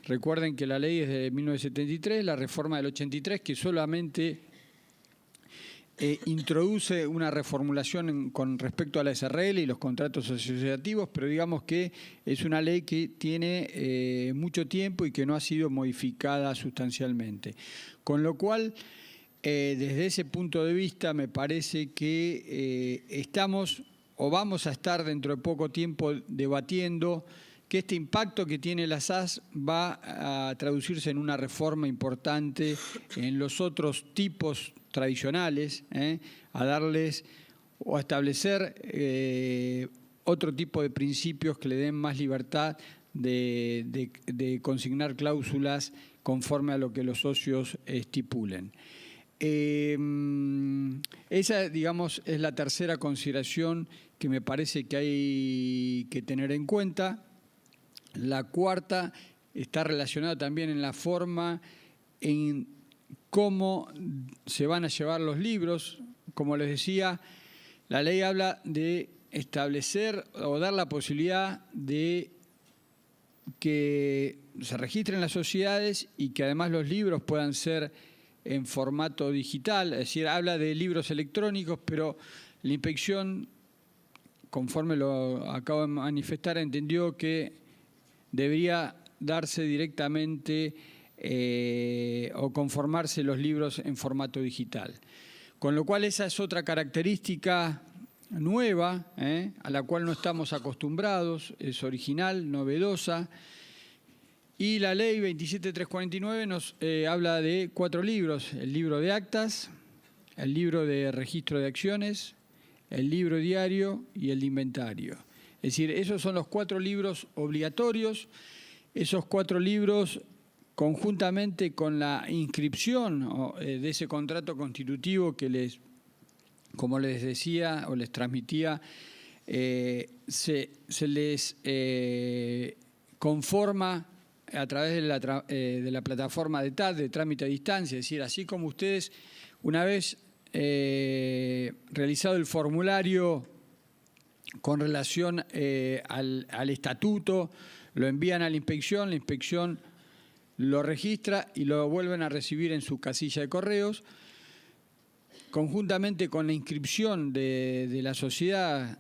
Recuerden que la ley es de 1973, la reforma del 83, que solamente introduce una reformulación con respecto a la SRL y los contratos asociativos, pero digamos que es una ley que tiene mucho tiempo y que no ha sido modificada sustancialmente. Con lo cual, desde ese punto de vista, me parece que estamos o vamos a estar dentro de poco tiempo debatiendo que este impacto que tiene la SAS va a traducirse en una reforma importante en los otros tipos tradicionales, a darles o a establecer otro tipo de principios que le den más libertad de consignar cláusulas conforme a lo que los socios estipulen. Esa, digamos, es la tercera consideración que me parece que hay que tener en cuenta. La cuarta está relacionada también en la forma en cómo se van a llevar los libros. Como les decía, la ley habla de establecer o dar la posibilidad de que se registren las sociedades y que además los libros puedan ser en formato digital, es decir, habla de libros electrónicos, pero la inspección, conforme lo acabo de manifestar, entendió que debería darse directamente o conformarse los libros en formato digital. Con lo cual esa es otra característica nueva, a la cual no estamos acostumbrados, es original, novedosa. Y la ley 27349 nos habla de 4 libros: el libro de actas, el libro de registro de acciones, el libro diario y el de inventario. Es decir, esos son los 4 libros obligatorios. Esos 4 libros, conjuntamente con la inscripción de ese contrato constitutivo que les, como les decía o les transmitía, se les conforma a través de la plataforma de TAD, de trámite a distancia. Es decir, así como ustedes, una vez realizado el formulario con relación al estatuto, lo envían a la inspección lo registra y lo vuelven a recibir en su casilla de correos. Conjuntamente con la inscripción de la sociedad,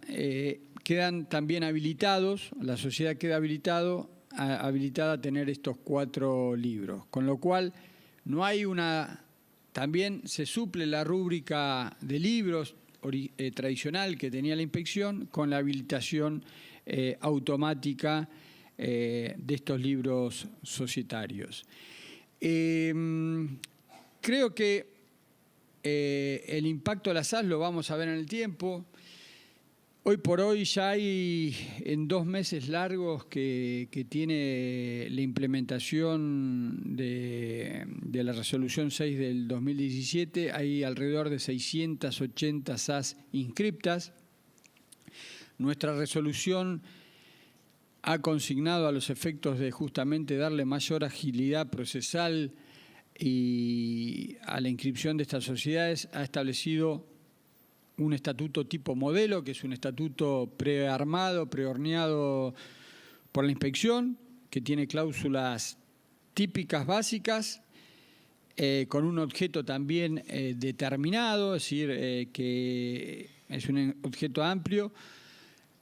quedan también habilitados, la sociedad queda habilitada a tener estos 4 libros. Con lo cual, no hay también se suple la rúbrica de libros tradicional que tenía la inspección con la habilitación automática de estos libros societarios. Creo que el impacto de la SAS lo vamos a ver en el tiempo. Hoy por hoy ya hay en 2 meses largos que tiene la implementación de la resolución 6 del 2017, hay alrededor de 680 SAS inscriptas. Nuestra resolución ha consignado, a los efectos de justamente darle mayor agilidad procesal y a la inscripción de estas sociedades, ha establecido un estatuto tipo modelo, que es un estatuto prearmado, prehorneado por la inspección, que tiene cláusulas típicas básicas, con un objeto también determinado, es decir, que es un objeto amplio.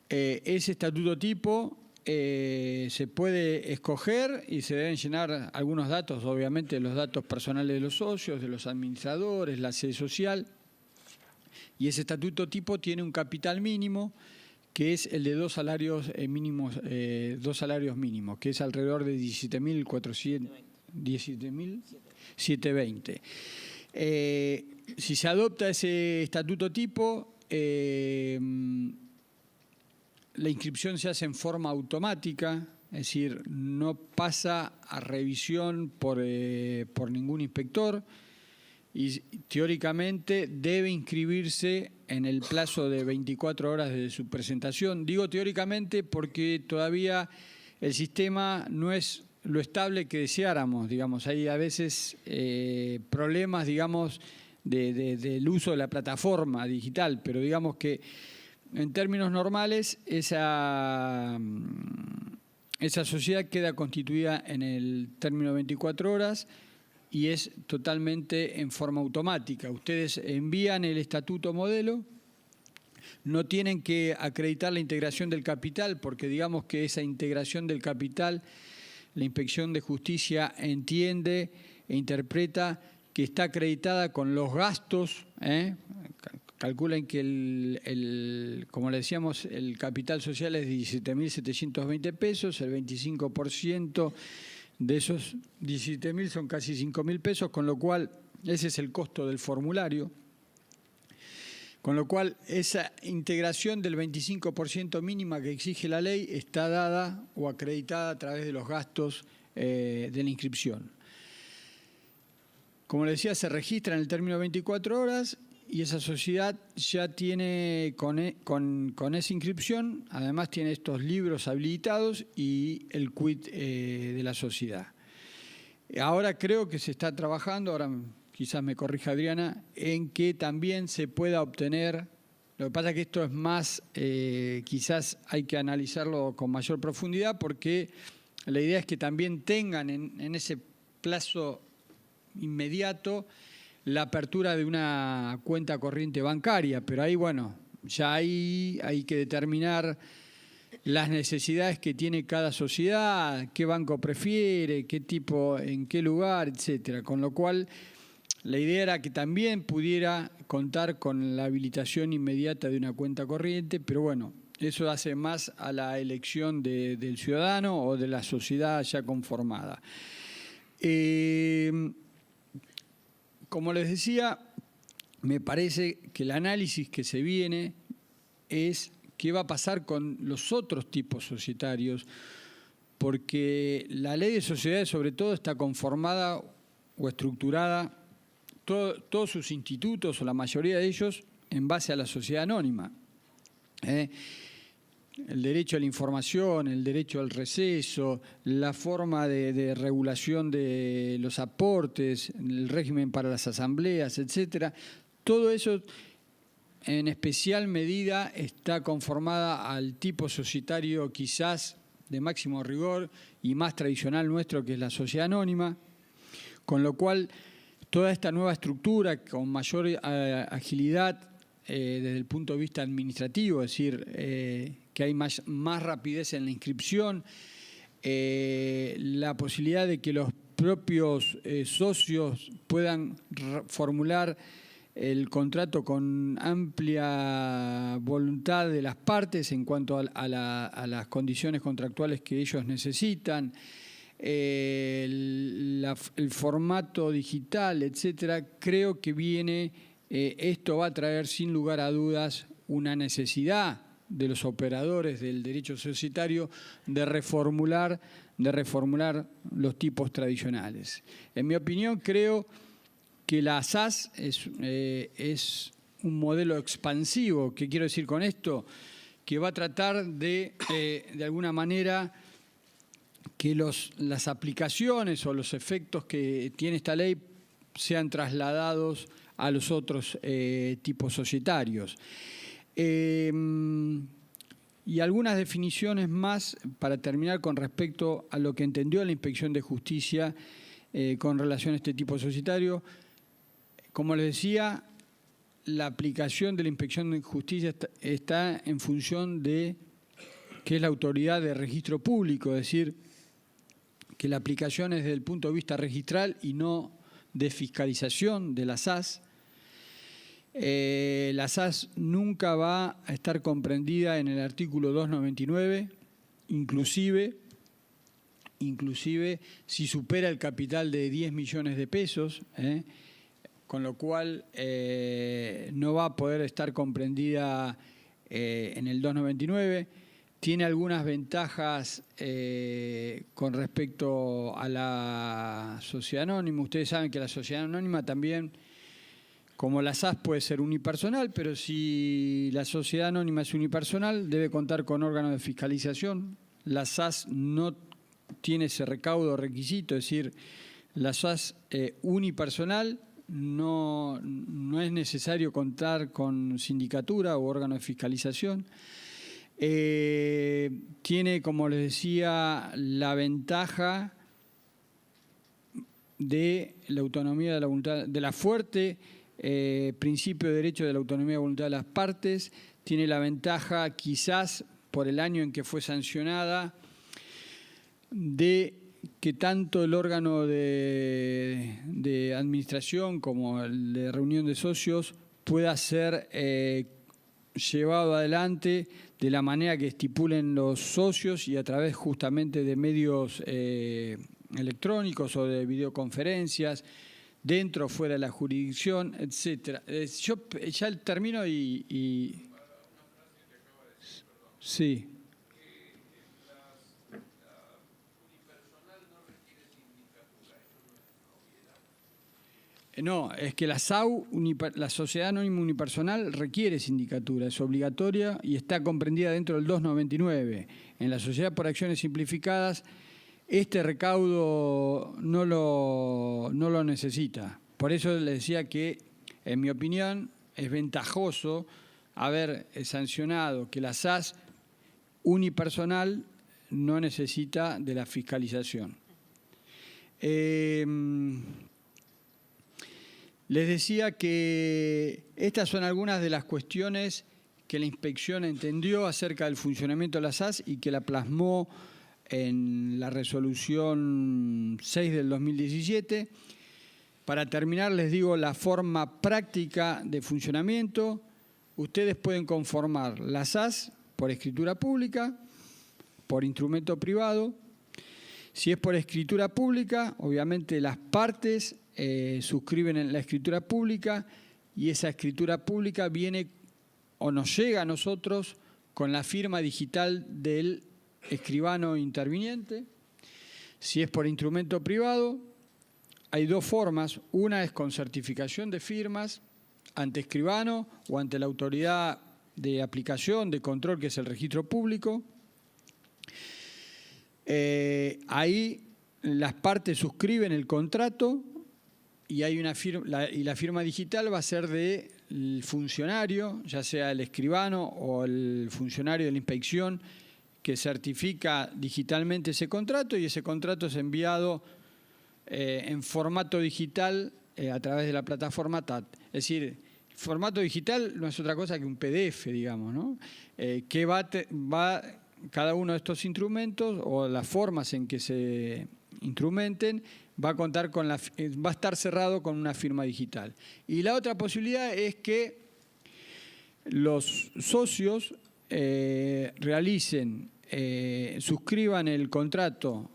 Ese estatuto tipo se puede escoger y se deben llenar algunos datos, obviamente los datos personales de los socios, de los administradores, la sede social. Y ese estatuto tipo tiene un capital mínimo, que es el de 2 salarios mínimos, 2 salarios mínimos, que es alrededor de 17.720. Si se adopta ese estatuto tipo, la inscripción se hace en forma automática, es decir, no pasa a revisión por ningún inspector, y teóricamente debe inscribirse en el plazo de 24 horas desde su presentación. Digo teóricamente porque todavía el sistema no es lo estable que deseáramos, digamos. Hay a veces problemas, digamos, del uso de la plataforma digital, pero digamos que en términos normales esa sociedad queda constituida en el término de 24 horas y es totalmente en forma automática. Ustedes envían el estatuto modelo, no tienen que acreditar la integración del capital, porque digamos que esa integración del capital, la Inspección de Justicia entiende e interpreta que está acreditada con los gastos, calculan que, como le decíamos, el capital social es de 17.720 pesos, el 25% de esos 17.000 son casi 5.000 pesos, con lo cual ese es el costo del formulario. Con lo cual esa integración del 25% mínima que exige la ley está dada o acreditada a través de los gastos de la inscripción. Como le decía, se registra en el término de 24 horas y esa sociedad ya tiene con esa inscripción, además tiene estos libros habilitados y el quit de la sociedad. Ahora creo que se está trabajando, ahora quizás me corrija Adriana, en que también se pueda obtener Lo que pasa es que esto es más, quizás hay que analizarlo con mayor profundidad, porque la idea es que también tengan en ese plazo inmediato la apertura de una cuenta corriente bancaria, pero ahí, bueno, ya hay que determinar las necesidades que tiene cada sociedad, qué banco prefiere, qué tipo, en qué lugar, etcétera. Con lo cual, la idea era que también pudiera contar con la habilitación inmediata de una cuenta corriente, pero bueno, eso hace más a la elección del ciudadano o de la sociedad ya conformada. Como les decía, me parece que el análisis que se viene es qué va a pasar con los otros tipos societarios, porque la ley de sociedades sobre todo está conformada o estructurada, todos sus institutos o la mayoría de ellos en base a la sociedad anónima. El derecho a la información, el derecho al receso, la forma de regulación de los aportes, el régimen para las asambleas, etcétera, todo eso en especial medida está conformada al tipo societario quizás de máximo rigor y más tradicional nuestro, que es la sociedad anónima, con lo cual toda esta nueva estructura con mayor agilidad desde el punto de vista administrativo, es decir, que hay más rapidez en la inscripción, la posibilidad de que los propios socios puedan formular el contrato con amplia voluntad de las partes en cuanto a las condiciones contractuales que ellos necesitan, el formato digital, etcétera. Creo que esto va a traer sin lugar a dudas una necesidad de los operadores del derecho societario de reformular los tipos tradicionales. En mi opinión, creo que la SAS es un modelo expansivo. ¿Qué quiero decir con esto? Que va a tratar de alguna manera, que las aplicaciones o los efectos que tiene esta ley sean trasladados a los otros tipos societarios. Y algunas definiciones más para terminar con respecto a lo que entendió la Inspección de Justicia con relación a este tipo societario. Como les decía, la aplicación de la Inspección de Justicia está en función de que es la autoridad de registro público, es decir, que la aplicación es desde el punto de vista registral y no de fiscalización de la SAS. La SAS nunca va a estar comprendida en el artículo 299, inclusive si supera el capital de 10 millones de pesos, con lo cual no va a poder estar comprendida en el 299. Tiene algunas ventajas con respecto a la sociedad anónima. Ustedes saben que la sociedad anónima también, como la SAS, puede ser unipersonal, pero si la sociedad anónima es unipersonal, debe contar con órganos de fiscalización. La SAS no tiene ese recaudo requisito, es decir, la SAS unipersonal no es necesario contar con sindicatura o órgano de fiscalización. Tiene, como les decía, la ventaja de la autonomía de la voluntad, de la fuerte principio de derecho de la autonomía de voluntad de las partes. Tiene la ventaja, quizás por el año en que fue sancionada, de que tanto el órgano de administración como el de reunión de socios pueda ser llevado adelante de la manera que estipulen los socios y a través justamente de medios electrónicos o de videoconferencias, dentro o fuera de la jurisdicción, etcétera. Yo ya termino y sí. No, es que la SAU, la Sociedad Anónima Unipersonal, requiere sindicatura, es obligatoria y está comprendida dentro del 299. En la Sociedad por Acciones Simplificadas, este recaudo no lo necesita. Por eso les decía que, en mi opinión, es ventajoso haber sancionado que la SAS unipersonal no necesita de la fiscalización. Les decía que estas son algunas de las cuestiones que la inspección entendió acerca del funcionamiento de la SAS y que la plasmó en la resolución 6 del 2017. Para terminar, les digo la forma práctica de funcionamiento. Ustedes pueden conformar la SAS por escritura pública, por instrumento privado. Si es por escritura pública, obviamente las partes suscriben en la escritura pública y esa escritura pública viene o nos llega a nosotros con la firma digital del escribano interviniente. Si es por instrumento privado, hay dos formas. Una es con certificación de firmas ante escribano o ante la autoridad de aplicación, de control, que es el registro público. Ahí las partes suscriben el contrato y hay una firma, y la firma digital va a ser del funcionario, ya sea el escribano o el funcionario de la inspección, que certifica digitalmente ese contrato, y ese contrato es enviado en formato digital a través de la plataforma TAT. Es decir, el formato digital no es otra cosa que un PDF, digamos, ¿no? Que va cada uno de estos instrumentos o las formas en que se instrumenten va a contar con va a estar cerrado con una firma digital. Y la otra posibilidad es que los socios suscriban el contrato.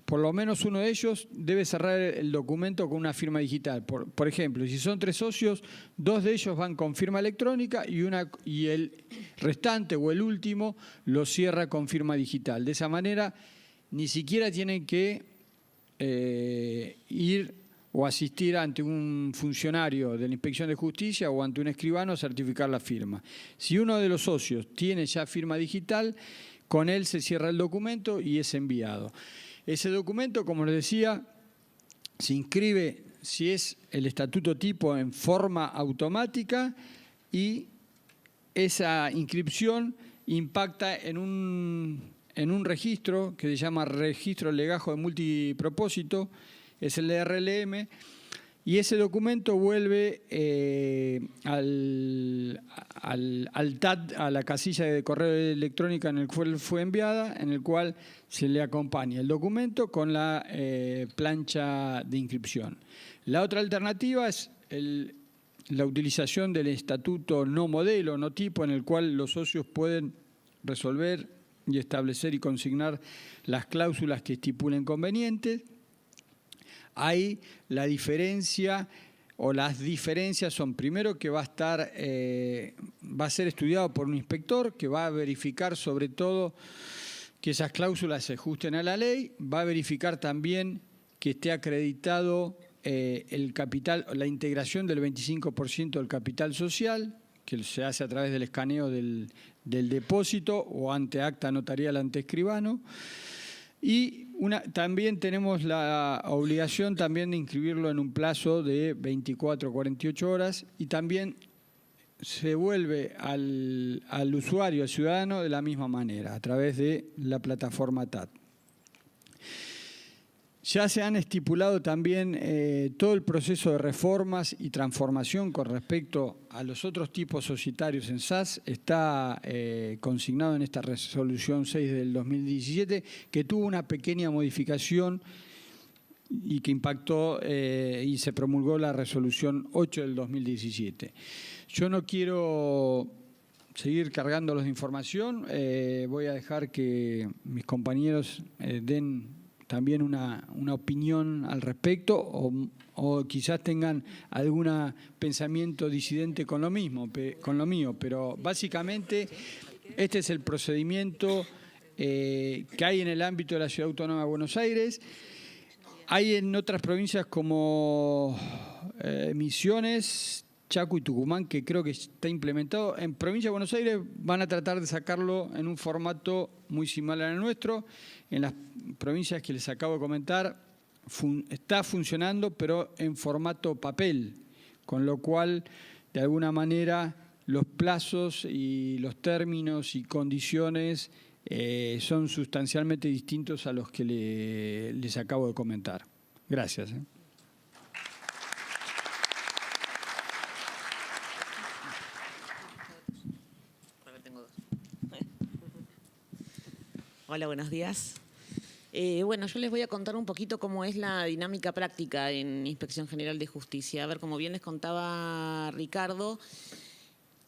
Por lo menos uno de ellos debe cerrar el documento con una firma digital. Por ejemplo, si son 3 socios, 2 de ellos van con firma electrónica y el restante o el último lo cierra con firma digital. De esa manera, ni siquiera tienen que ir o asistir ante un funcionario de la Inspección de Justicia o ante un escribano a certificar la firma. Si uno de los socios tiene ya firma digital, con él se cierra el documento y es enviado. Ese documento, como les decía, se inscribe, si es el estatuto tipo, en forma automática, y esa inscripción impacta en un registro que se llama Registro Legajo de Multipropósito, es el RLM, y ese documento vuelve al TAT, a la casilla de correo electrónica en el cual fue enviada, en el cual se le acompaña el documento con la plancha de inscripción. La otra alternativa es la utilización del estatuto no modelo, no tipo, en el cual los socios pueden resolver y establecer y consignar las cláusulas que estipulen convenientes. Ahí la diferencia o las diferencias son, primero, que va a ser estudiado por un inspector que va a verificar sobre todo que esas cláusulas se ajusten a la ley, va a verificar también que esté acreditado el capital, la integración del 25% del capital social, que se hace a través del escaneo del depósito o ante acta notarial ante escribano. Y también tenemos la obligación también de inscribirlo en un plazo de 24 o 48 horas, y también se vuelve al usuario, al ciudadano, de la misma manera, a través de la plataforma TAT. Ya se han estipulado también todo el proceso de reformas y transformación con respecto a los otros tipos societarios en SAS. Está consignado en esta resolución 6 del 2017, que tuvo una pequeña modificación y que impactó y se promulgó la resolución 8 del 2017. Yo no quiero seguir cargándolos de información. Voy a dejar que mis compañeros den también una opinión al respecto, o quizás tengan algún pensamiento disidente con lo mío, pero básicamente este es el procedimiento que hay en el ámbito de la Ciudad Autónoma de Buenos Aires. Hay en otras provincias como Misiones, Chaco y Tucumán, que creo que está implementado. En Provincia de Buenos Aires van a tratar de sacarlo en un formato muy similar al nuestro. En las provincias que les acabo de comentar está funcionando, pero en formato papel, con lo cual de alguna manera los plazos y los términos y condiciones son sustancialmente distintos a los que les acabo de comentar. Gracias. Hola, buenos días. Bueno, yo les voy a contar un poquito cómo es la dinámica práctica en Inspección General de Justicia. A ver, como bien les contaba Ricardo,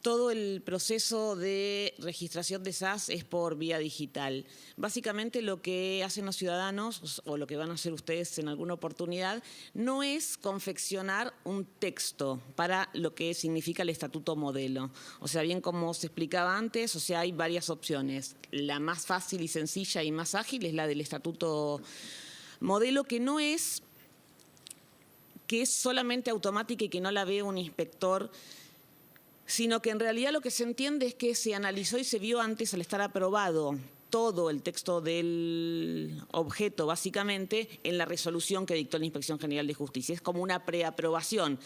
todo el proceso de registración de SAS es por vía digital. Básicamente lo que hacen los ciudadanos, o lo que van a hacer ustedes en alguna oportunidad, no es confeccionar un texto para lo que significa el estatuto modelo. O sea, bien como se explicaba antes, o sea, hay varias opciones. La más fácil y sencilla y más ágil es la del estatuto modelo, que es solamente automática y que no la ve un inspector, sino que en realidad lo que se entiende es que se analizó y se vio antes, al estar aprobado todo el texto del objeto, básicamente, en la resolución que dictó la Inspección General de Justicia. Es como una preaprobación,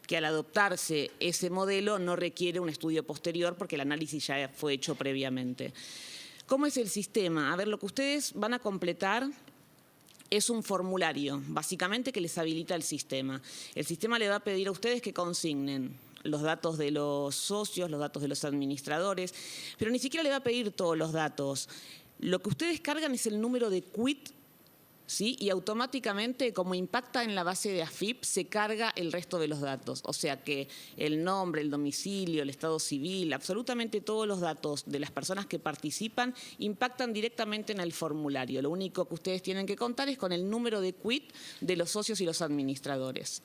que al adoptarse ese modelo no requiere un estudio posterior porque el análisis ya fue hecho previamente. ¿Cómo es el sistema? A ver, lo que ustedes van a completar es un formulario, básicamente, que les habilita el sistema. El sistema le va a pedir a ustedes que consignen los datos de los socios, los datos de los administradores, pero ni siquiera le va a pedir todos los datos. Lo que ustedes cargan es el número de quit, ¿sí? Y automáticamente, como impacta en la base de AFIP, se carga el resto de los datos. O sea que el nombre, el domicilio, el estado civil, absolutamente todos los datos de las personas que participan impactan directamente en el formulario. Lo único que ustedes tienen que contar es con el número de quit de los socios y los administradores.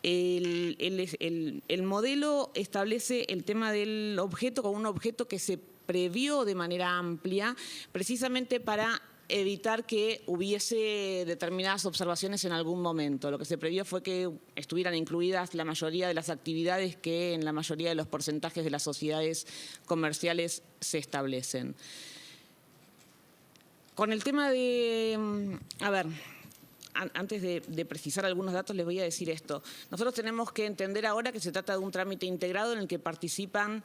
El modelo establece el tema del objeto como un objeto que se previó de manera amplia, precisamente para evitar que hubiese determinadas observaciones en algún momento. Lo que se previó fue que estuvieran incluidas la mayoría de las actividades que en la mayoría de los porcentajes de las sociedades comerciales se establecen. Con el tema de... Antes de precisar algunos datos, les voy a decir esto. Nosotros tenemos que entender ahora que se trata de un trámite integrado en el que participan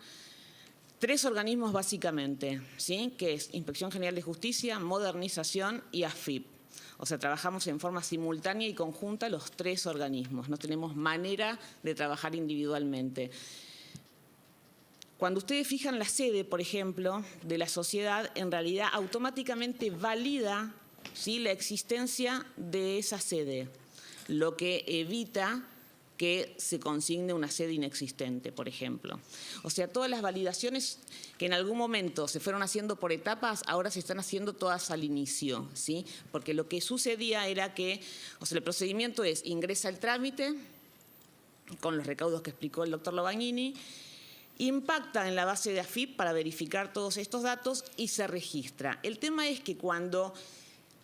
3 organismos básicamente, ¿sí? Que es Inspección General de Justicia, Modernización y AFIP. O sea, trabajamos en forma simultánea y conjunta los 3 organismos. No tenemos manera de trabajar individualmente. Cuando ustedes fijan la sede, por ejemplo, de la sociedad, en realidad automáticamente valida, ¿sí?, la existencia de esa sede, lo que evita que se consigne una sede inexistente, por ejemplo. O sea, todas las validaciones que en algún momento se fueron haciendo por etapas, ahora se están haciendo todas al inicio, ¿sí? Porque lo que sucedía era que, o sea, el procedimiento es, ingresa el trámite, con los recaudos que explicó el doctor Lobagnini, impacta en la base de AFIP para verificar todos estos datos y se registra. El tema es que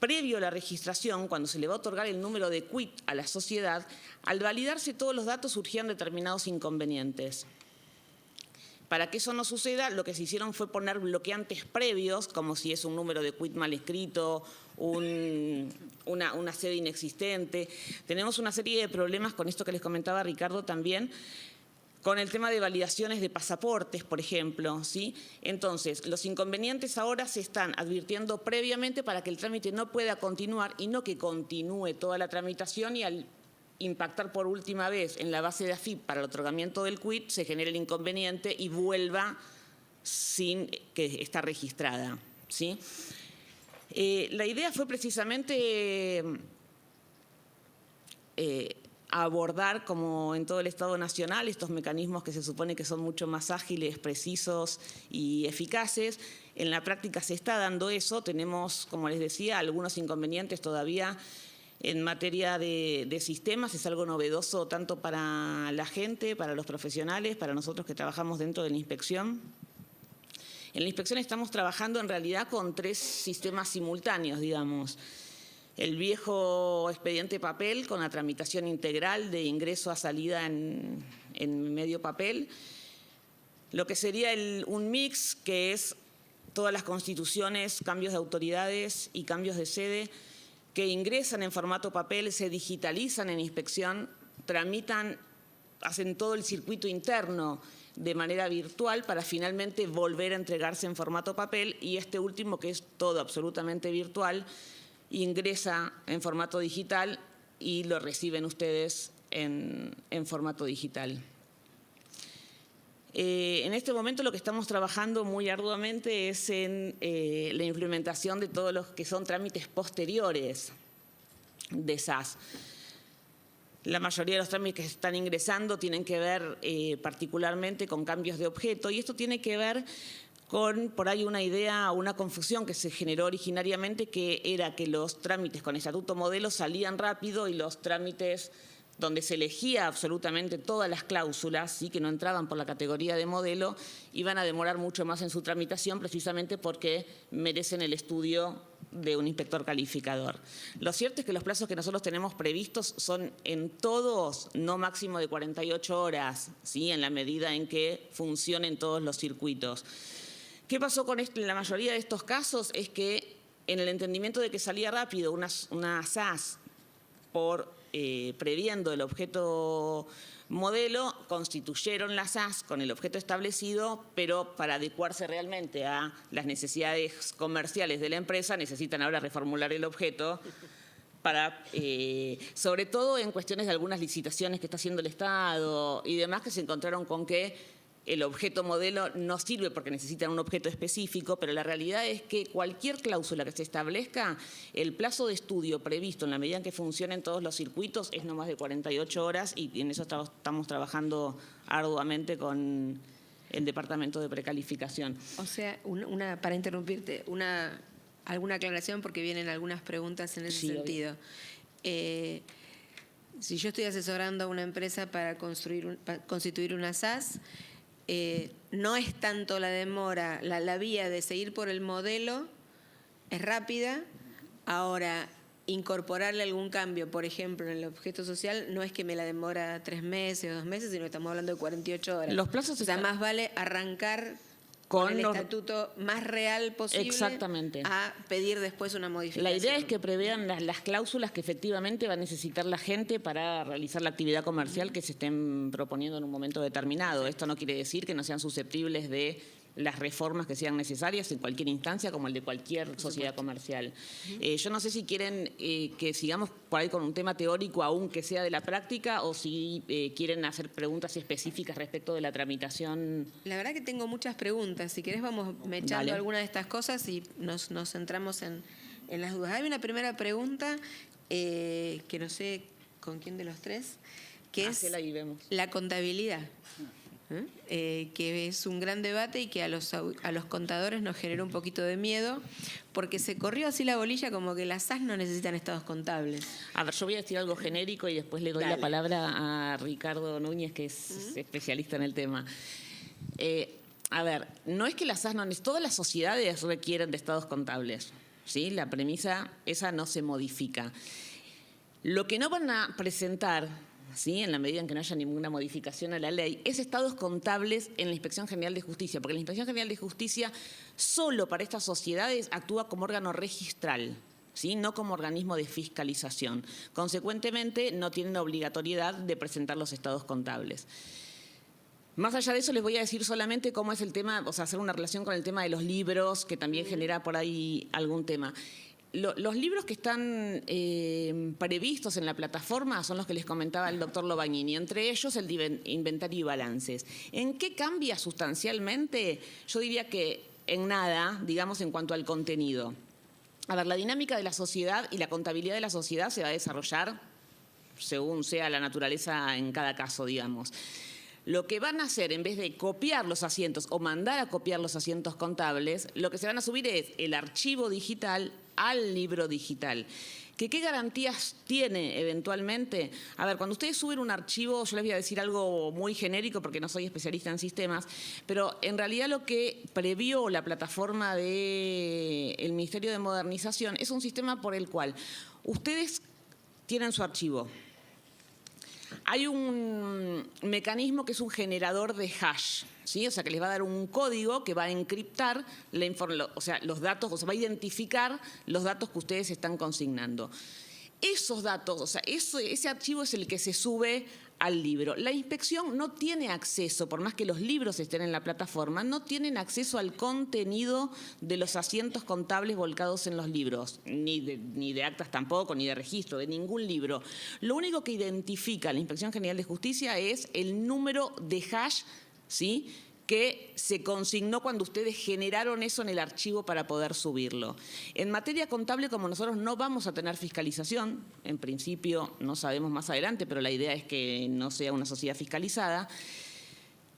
previo a la registración, cuando se le va a otorgar el número de quit a la sociedad, al validarse todos los datos surgían determinados inconvenientes. Para que eso no suceda, lo que se hicieron fue poner bloqueantes previos, como si es un número de quit mal escrito, una sede inexistente. Tenemos una serie de problemas con esto que les comentaba Ricardo también, con el tema de validaciones de pasaportes, por ejemplo, ¿sí? Entonces, los inconvenientes ahora se están advirtiendo previamente para que el trámite no pueda continuar y no que continúe toda la tramitación y al impactar por última vez en la base de AFIP para el otorgamiento del quit se genere el inconveniente y vuelva sin que está registrada, ¿sí? La idea fue precisamente abordar, como en todo el Estado Nacional, estos mecanismos que se supone que son mucho más ágiles, precisos y eficaces. En la práctica se está dando eso. Tenemos, como les decía, algunos inconvenientes todavía en materia de sistemas. Es algo novedoso tanto para la gente, para los profesionales, para nosotros que trabajamos dentro de la inspección. En la inspección estamos trabajando en realidad con 3 sistemas simultáneos, digamos. El viejo expediente papel con la tramitación integral de ingreso a salida en medio papel. Lo que sería un mix, que es todas las constituciones, cambios de autoridades y cambios de sede que ingresan en formato papel, se digitalizan en inspección, tramitan hacen todo el circuito interno de manera virtual para finalmente volver a entregarse en formato papel, y este último, que es todo absolutamente virtual, ingresa en formato digital y lo reciben ustedes en formato digital. En este momento lo que estamos trabajando muy arduamente es en la implementación de todos los que son trámites posteriores de SAS. La mayoría de los trámites que están ingresando tienen que ver particularmente con cambios de objeto, y esto tiene que ver con, por ahí, una idea, una confusión que se generó originariamente, que era que los trámites con estatuto modelo salían rápido y los trámites donde se elegía absolutamente todas las cláusulas, ¿sí?, que no entraban por la categoría de modelo, iban a demorar mucho más en su tramitación, precisamente porque merecen el estudio de un inspector calificador. Lo cierto es que los plazos que nosotros tenemos previstos son en todos no máximo de 48 horas, ¿sí?, en la medida en que funcionen todos los circuitos. ¿Qué pasó con esto? En la mayoría de estos casos es que, en el entendimiento de que salía rápido una SAS previendo el objeto modelo, constituyeron la SAS con el objeto establecido, pero para adecuarse realmente a las necesidades comerciales de la empresa necesitan ahora reformular el objeto para, sobre todo en cuestiones de algunas licitaciones que está haciendo el Estado y demás, que se encontraron con que el objeto modelo no sirve porque necesitan un objeto específico, pero la realidad es que cualquier cláusula que se establezca, el plazo de estudio previsto en la medida en que funcionen todos los circuitos es no más de 48 horas, y en eso estamos trabajando arduamente con el Departamento de Precalificación. O sea, para interrumpirte, alguna aclaración, porque vienen algunas preguntas en ese sentido. Si yo estoy asesorando a una empresa para constituir una SAS, no es tanto la demora, la vía de seguir por el modelo es rápida. Ahora, incorporarle algún cambio, por ejemplo, en el objeto social, no es que me la demora 3 meses o 2 meses, sino que estamos hablando de 48 horas. Los plazos más vale arrancar con el estatuto más real posible. Exactamente. A pedir después una modificación. La idea es que prevean las cláusulas que efectivamente va a necesitar la gente para realizar la actividad comercial que se estén proponiendo en un momento determinado. Esto no quiere decir que no sean susceptibles de las reformas que sean necesarias en cualquier instancia, como el de cualquier sociedad comercial. Yo no sé si quieren que sigamos por ahí con un tema teórico, aunque sea de la práctica, o si quieren hacer preguntas específicas respecto de la tramitación. La verdad que tengo muchas preguntas. Si querés vamos mechando alguna de estas cosas y nos centramos en las dudas. Hay una primera pregunta que no sé con quién de los tres, que es la contabilidad. Que es un gran debate y que a los contadores nos generó un poquito de miedo, porque se corrió así la bolilla como que las SAS no necesitan estados contables. A ver, yo voy a decir algo genérico y después le doy la palabra a Ricardo Núñez, que es especialista en el tema. A ver, no es que las SAS todas las sociedades requieren de estados contables, ¿sí? La premisa esa no se modifica. Lo que no van a presentar, ¿sí?, en la medida en que no haya ninguna modificación a la ley, es estados contables en la Inspección General de Justicia, porque la Inspección General de Justicia solo para estas sociedades actúa como órgano registral, ¿sí?, no como organismo de fiscalización. Consecuentemente, no tienen obligatoriedad de presentar los estados contables. Más allá de eso, les voy a decir solamente cómo es el tema, o sea, hacer una relación con el tema de los libros, que también genera por ahí algún tema. Los libros que están previstos en la plataforma son los que les comentaba el doctor Lobagnini, entre ellos el de inventario y balances. ¿En qué cambia sustancialmente? Yo diría que en nada, digamos, en cuanto al contenido. A ver, la dinámica de la sociedad y la contabilidad de la sociedad se va a desarrollar según sea la naturaleza en cada caso, digamos. Lo que van a hacer, en vez de copiar los asientos o mandar a copiar los asientos contables, lo que se van a subir es el archivo digital al libro digital. ¿Qué garantías tiene eventualmente? A ver, cuando ustedes suben un archivo, yo les voy a decir algo muy genérico porque no soy especialista en sistemas, pero en realidad lo que previó la plataforma del Ministerio de Modernización es un sistema por el cual ustedes tienen su archivo. Hay un mecanismo que es un generador de hash, ¿sí? O sea, que les va a dar un código que va a encriptar los datos, o sea, va a identificar los datos que ustedes están consignando. Esos datos, o sea, ese archivo es el que se sube al libro. La inspección no tiene acceso, por más que los libros estén en la plataforma, no tienen acceso al contenido de los asientos contables volcados en los libros, ni de actas tampoco, ni de registro, de ningún libro. Lo único que identifica la Inspección General de Justicia es el número de hash, ¿sí?, que se consignó cuando ustedes generaron eso en el archivo para poder subirlo. En materia contable, como nosotros no vamos a tener fiscalización, en principio no sabemos más adelante, pero la idea es que no sea una sociedad fiscalizada.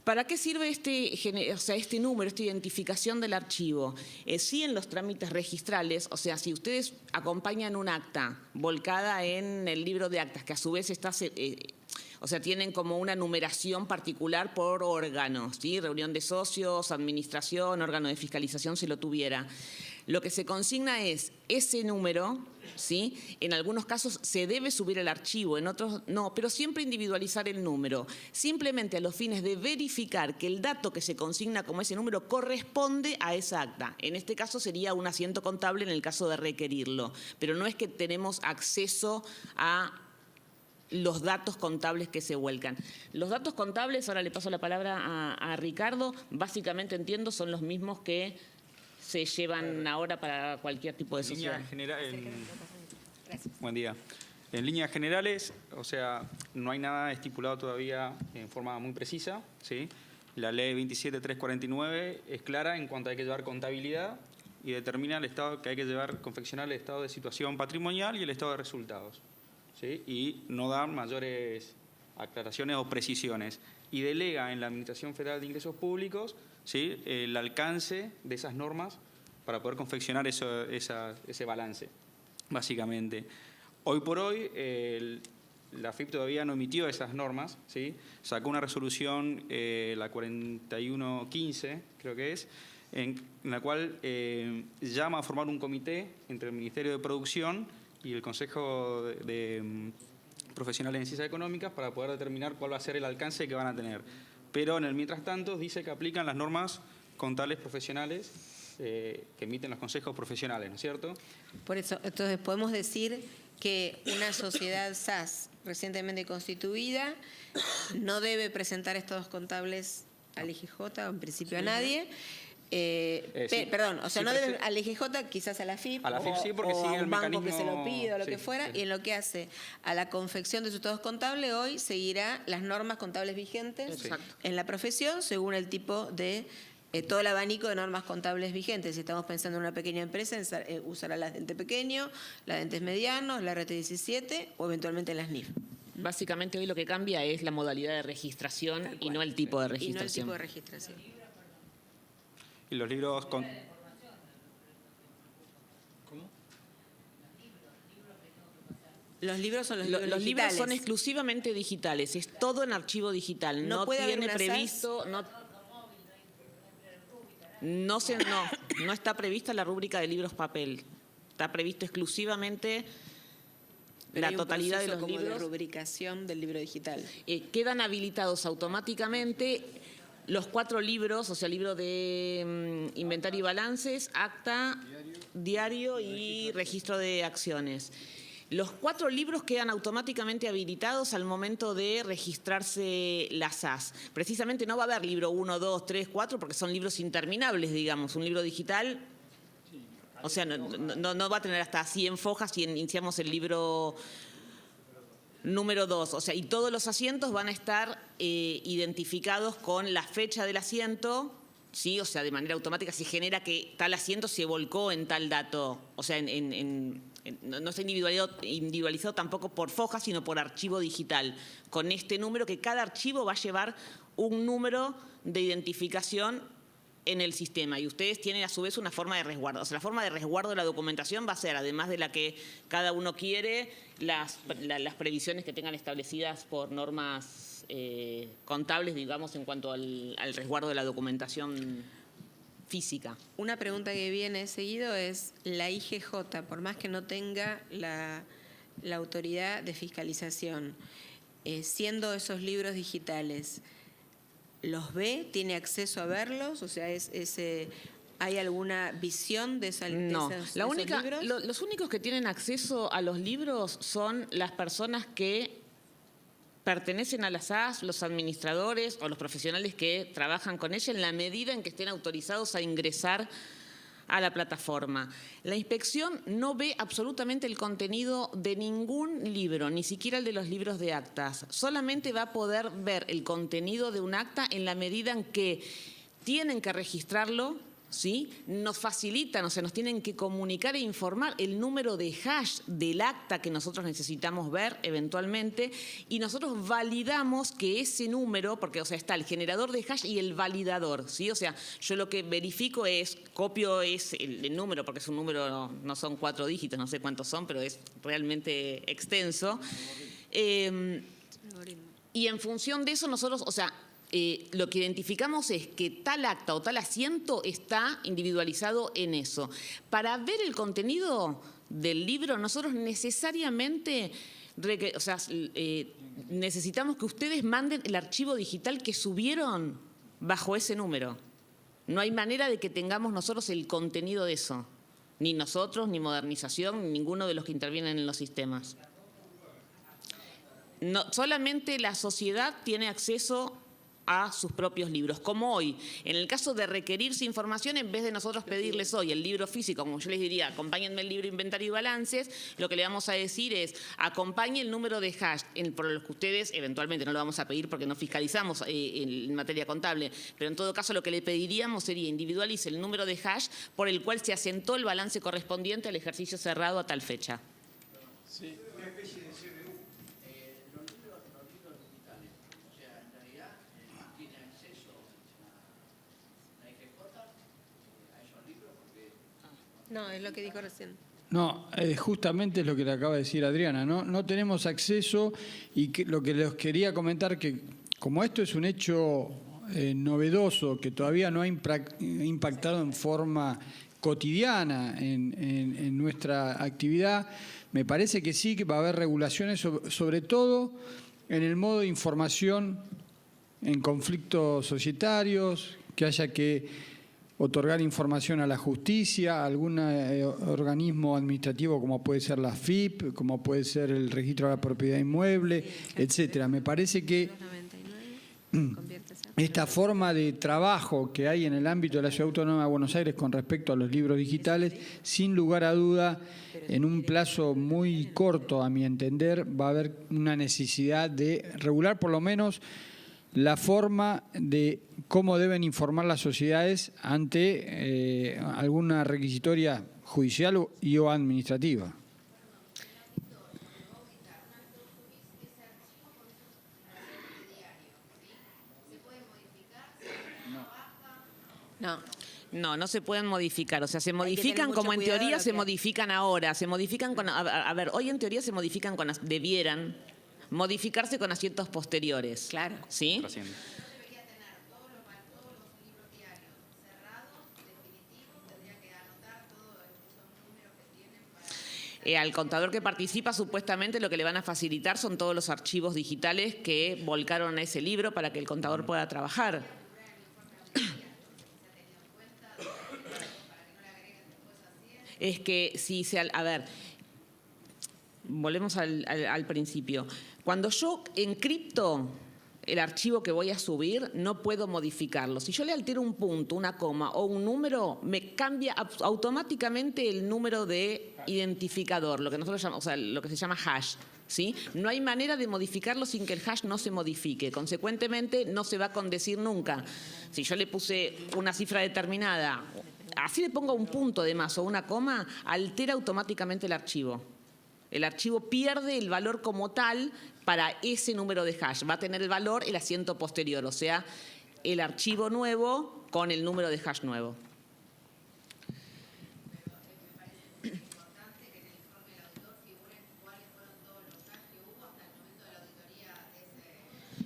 ¿Para qué sirve este número, esta identificación del archivo? Sí, en los trámites registrales, o sea, si ustedes acompañan un acta volcada en el libro de actas, que a su vez está... o sea, tienen como una numeración particular por órganos, ¿sí? Reunión de socios, administración, órgano de fiscalización, si lo tuviera. Lo que se consigna es ese número, ¿sí? En algunos casos se debe subir el archivo, en otros no, pero siempre individualizar el número. Simplemente a los fines de verificar que el dato que se consigna como ese número corresponde a esa acta. En este caso sería un asiento contable en el caso de requerirlo, pero no es que tenemos acceso a los datos contables que se vuelcan. Los datos contables, ahora le paso la palabra a Ricardo, básicamente entiendo son los mismos que se llevan ahora para cualquier tipo de sociedad. Buen día. En líneas generales, o sea, no hay nada estipulado todavía en forma muy precisa, ¿sí? La ley 27349 es clara en cuanto hay que llevar contabilidad y determina el estado que hay que llevar, confeccionar el estado de situación patrimonial y el estado de resultados, ¿sí? Y no dar mayores aclaraciones o precisiones. Y delega en la Administración Federal de Ingresos Públicos, ¿sí?, el alcance de esas normas para poder confeccionar ese balance, básicamente. Hoy por hoy, la AFIP todavía no emitió esas normas, ¿sí? Sacó una resolución, la 4115, creo que es, en la cual llama a formar un comité entre el Ministerio de Producción y el Consejo de Profesionales en Ciencias Económicas para poder determinar cuál va a ser el alcance que van a tener. Pero en el mientras tanto dice que aplican las normas contables profesionales que emiten los consejos profesionales, ¿no es cierto? Por eso, entonces podemos decir que una sociedad SAS recientemente constituida no debe presentar estados contables al IGJ, o en principio a nadie. Sí. Perdón, o sea, Sí, no deben al IGJ, quizás a la AFIP, a la AFIP sí, porque o sigue a el un banco que mecanismo, se lo pida o lo sí, que fuera, sí. y en lo que hace a la confección de sus estados contables, hoy seguirá las normas contables vigentes Exacto. en la profesión según el tipo de todo el abanico de normas contables vigentes. Si estamos pensando en una pequeña empresa, usará las de ente pequeño, las de entes medianos, la RT17 o eventualmente las NIF. Básicamente hoy lo que cambia es la modalidad de registración y no el tipo de Y no el registración. tipo de registración. Y los libros... Los libros son los Los libros libros digitales. son exclusivamente digitales, es todo en archivo digital. No No puede haber tiene una previsto, no está prevista la rúbrica de libros papel. Está previsto exclusivamente Pero la hay un totalidad de proceso los como libros. de rubricación del libro digital. Quedan habilitados automáticamente los 4 libros, o sea, libro de inventario y balances, acta, diario y registro de acciones. Los 4 libros quedan automáticamente habilitados al momento de registrarse la SAS. Precisamente no va a haber libro 1, 2, 3, 4, porque son libros interminables, digamos. Un libro digital, o sea, no va a tener hasta 100 fojas si iniciamos el libro número 2. O sea, y todos los asientos van a estar identificados con la fecha del asiento, ¿sí? O sea, de manera automática se genera que tal asiento se volcó en tal dato. O sea, no está individualizado tampoco por foja, sino por archivo digital. Con este número, que cada archivo va a llevar un número de identificación en el sistema. Y ustedes tienen a su vez una forma de resguardo. O sea, la forma de resguardo de la documentación va a ser, además de la que cada uno quiere, las previsiones que tengan establecidas por normas contables, digamos, en cuanto al resguardo de la documentación física. Una pregunta que viene seguido es, la IGJ, por más que no tenga la autoridad de fiscalización, siendo esos libros digitales, ¿los ve? ¿Tiene acceso a verlos? O sea, ¿hay alguna visión de esos No, libros? los únicos que tienen acceso a los libros son las personas que pertenecen a la SAS, los administradores o los profesionales que trabajan con ella en la medida en que estén autorizados a ingresar a la plataforma. La inspección no ve absolutamente el contenido de ningún libro, ni siquiera el de los libros de actas. Solamente va a poder ver el contenido de un acta en la medida en que tienen que registrarlo, ¿sí? Nos facilitan, o sea, nos tienen que comunicar e informar el número de hash del acta que nosotros necesitamos ver eventualmente, y nosotros validamos que ese número, porque o sea, está el generador de hash y el validador, ¿sí? O sea, yo lo que verifico es, copio el número, porque es un número, no son 4 dígitos, no sé cuántos son, pero es realmente extenso. Y en función de eso nosotros, o sea, lo que identificamos es que tal acta o tal asiento está individualizado en eso. Para ver el contenido del libro, nosotros necesariamente, necesitamos que ustedes manden el archivo digital que subieron bajo ese número. No hay manera de que tengamos nosotros el contenido de eso. Ni nosotros, ni Modernización, ni ninguno de los que intervienen en los sistemas. No, solamente la sociedad tiene acceso a sus propios libros, como hoy. En el caso de requerirse información, en vez de nosotros pedirles hoy el libro físico, como yo les diría, acompáñenme el libro Inventario y Balances, lo que le vamos a decir es, acompañe el número de hash, por los que ustedes eventualmente no lo vamos a pedir porque no fiscalizamos en materia contable, pero en todo caso lo que le pediríamos sería individualice el número de hash por el cual se asentó el balance correspondiente al ejercicio cerrado a tal fecha. Sí. No, es lo que dijo recién. No, justamente es lo que le acaba de decir Adriana, no tenemos acceso, y lo que les quería comentar, que como esto es un hecho novedoso que todavía no ha impactado en forma cotidiana en nuestra actividad, me parece que sí que va a haber regulaciones, sobre todo en el modo de información en conflictos societarios, que haya que otorgar información a la justicia, a algún organismo administrativo como puede ser la FIP, como puede ser el Registro de la Propiedad Inmueble, etcétera. Me parece que esta forma de trabajo que hay en el ámbito de la Ciudad Autónoma de Buenos Aires con respecto a los libros digitales, sin lugar a duda, en un plazo muy corto, a mi entender, va a haber una necesidad de regular por lo menos la forma de cómo deben informar las sociedades ante alguna requisitoria judicial o administrativa. No, se pueden modificar. O sea, se modifican como en teoría se modifican ahora. Se modifican con... A ver, hoy en teoría se modifican con... Debieran modificarse con asientos posteriores. Claro. ¿Sí? Al contador que participa, supuestamente lo que le van a facilitar son todos los archivos digitales que volcaron a ese libro para que el contador pueda trabajar. Es que si se... A ver, volvemos al principio. Cuando yo encripto el archivo que voy a subir, no puedo modificarlo. Si yo le altero un punto, una coma o un número, me cambia automáticamente el número de identificador, lo que nosotros llamamos, o sea, lo que se llama hash, ¿sí? No hay manera de modificarlo sin que el hash no se modifique. Consecuentemente, no se va a condecir nunca. Si yo le puse una cifra determinada, así le pongo un punto de más o una coma, altera automáticamente el archivo. El archivo pierde el valor como tal para ese número de hash. Va a tener el valor el asiento posterior, o sea, el archivo nuevo con el número de hash nuevo.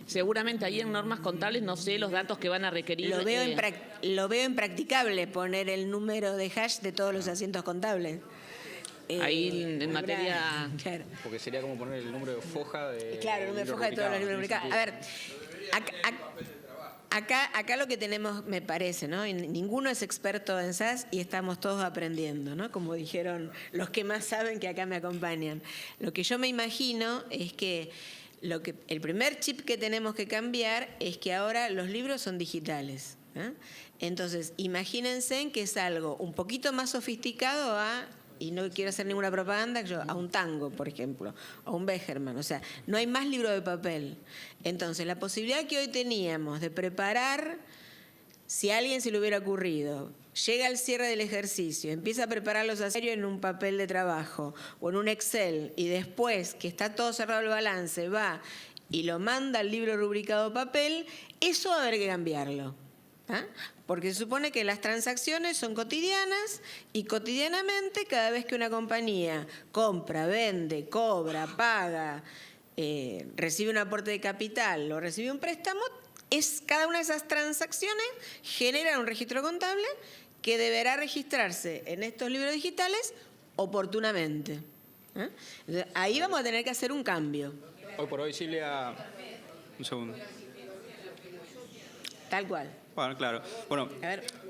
Seguramente ahí en normas contables no sé los datos que van a requerir. Lo veo impracticable poner el número de hash de todos los asientos contables. Ahí en materia... Claro. Porque sería como poner el número de foja de... Claro, el número de foja de todos los libros publicados. A ver, acá lo que tenemos, me parece, ¿no? Y ninguno es experto en SAS y estamos todos aprendiendo, ¿no? Como dijeron los que más saben que acá me acompañan. Lo que yo me imagino es que el primer chip que tenemos que cambiar es que ahora los libros son digitales. Entonces, imagínense que es algo un poquito más sofisticado y no quiero hacer ninguna propaganda, a un tango, por ejemplo, a un Becherman. O sea, no hay más libro de papel. Entonces, la posibilidad que hoy teníamos de preparar, si a alguien se le hubiera ocurrido, llega al cierre del ejercicio, empieza a preparar los aserios en un papel de trabajo o en un Excel, y después, que está todo cerrado el balance, va y lo manda al libro rubricado papel, eso va a haber que cambiarlo. Porque se supone que las transacciones son cotidianas y cotidianamente cada vez que una compañía compra, vende, cobra, paga, recibe un aporte de capital o recibe un préstamo, cada una de esas transacciones genera un registro contable que deberá registrarse en estos libros digitales oportunamente. Entonces, ahí vamos a tener que hacer un cambio. Hoy por hoy, Silvia, un segundo. Tal cual. Bueno, claro. Bueno,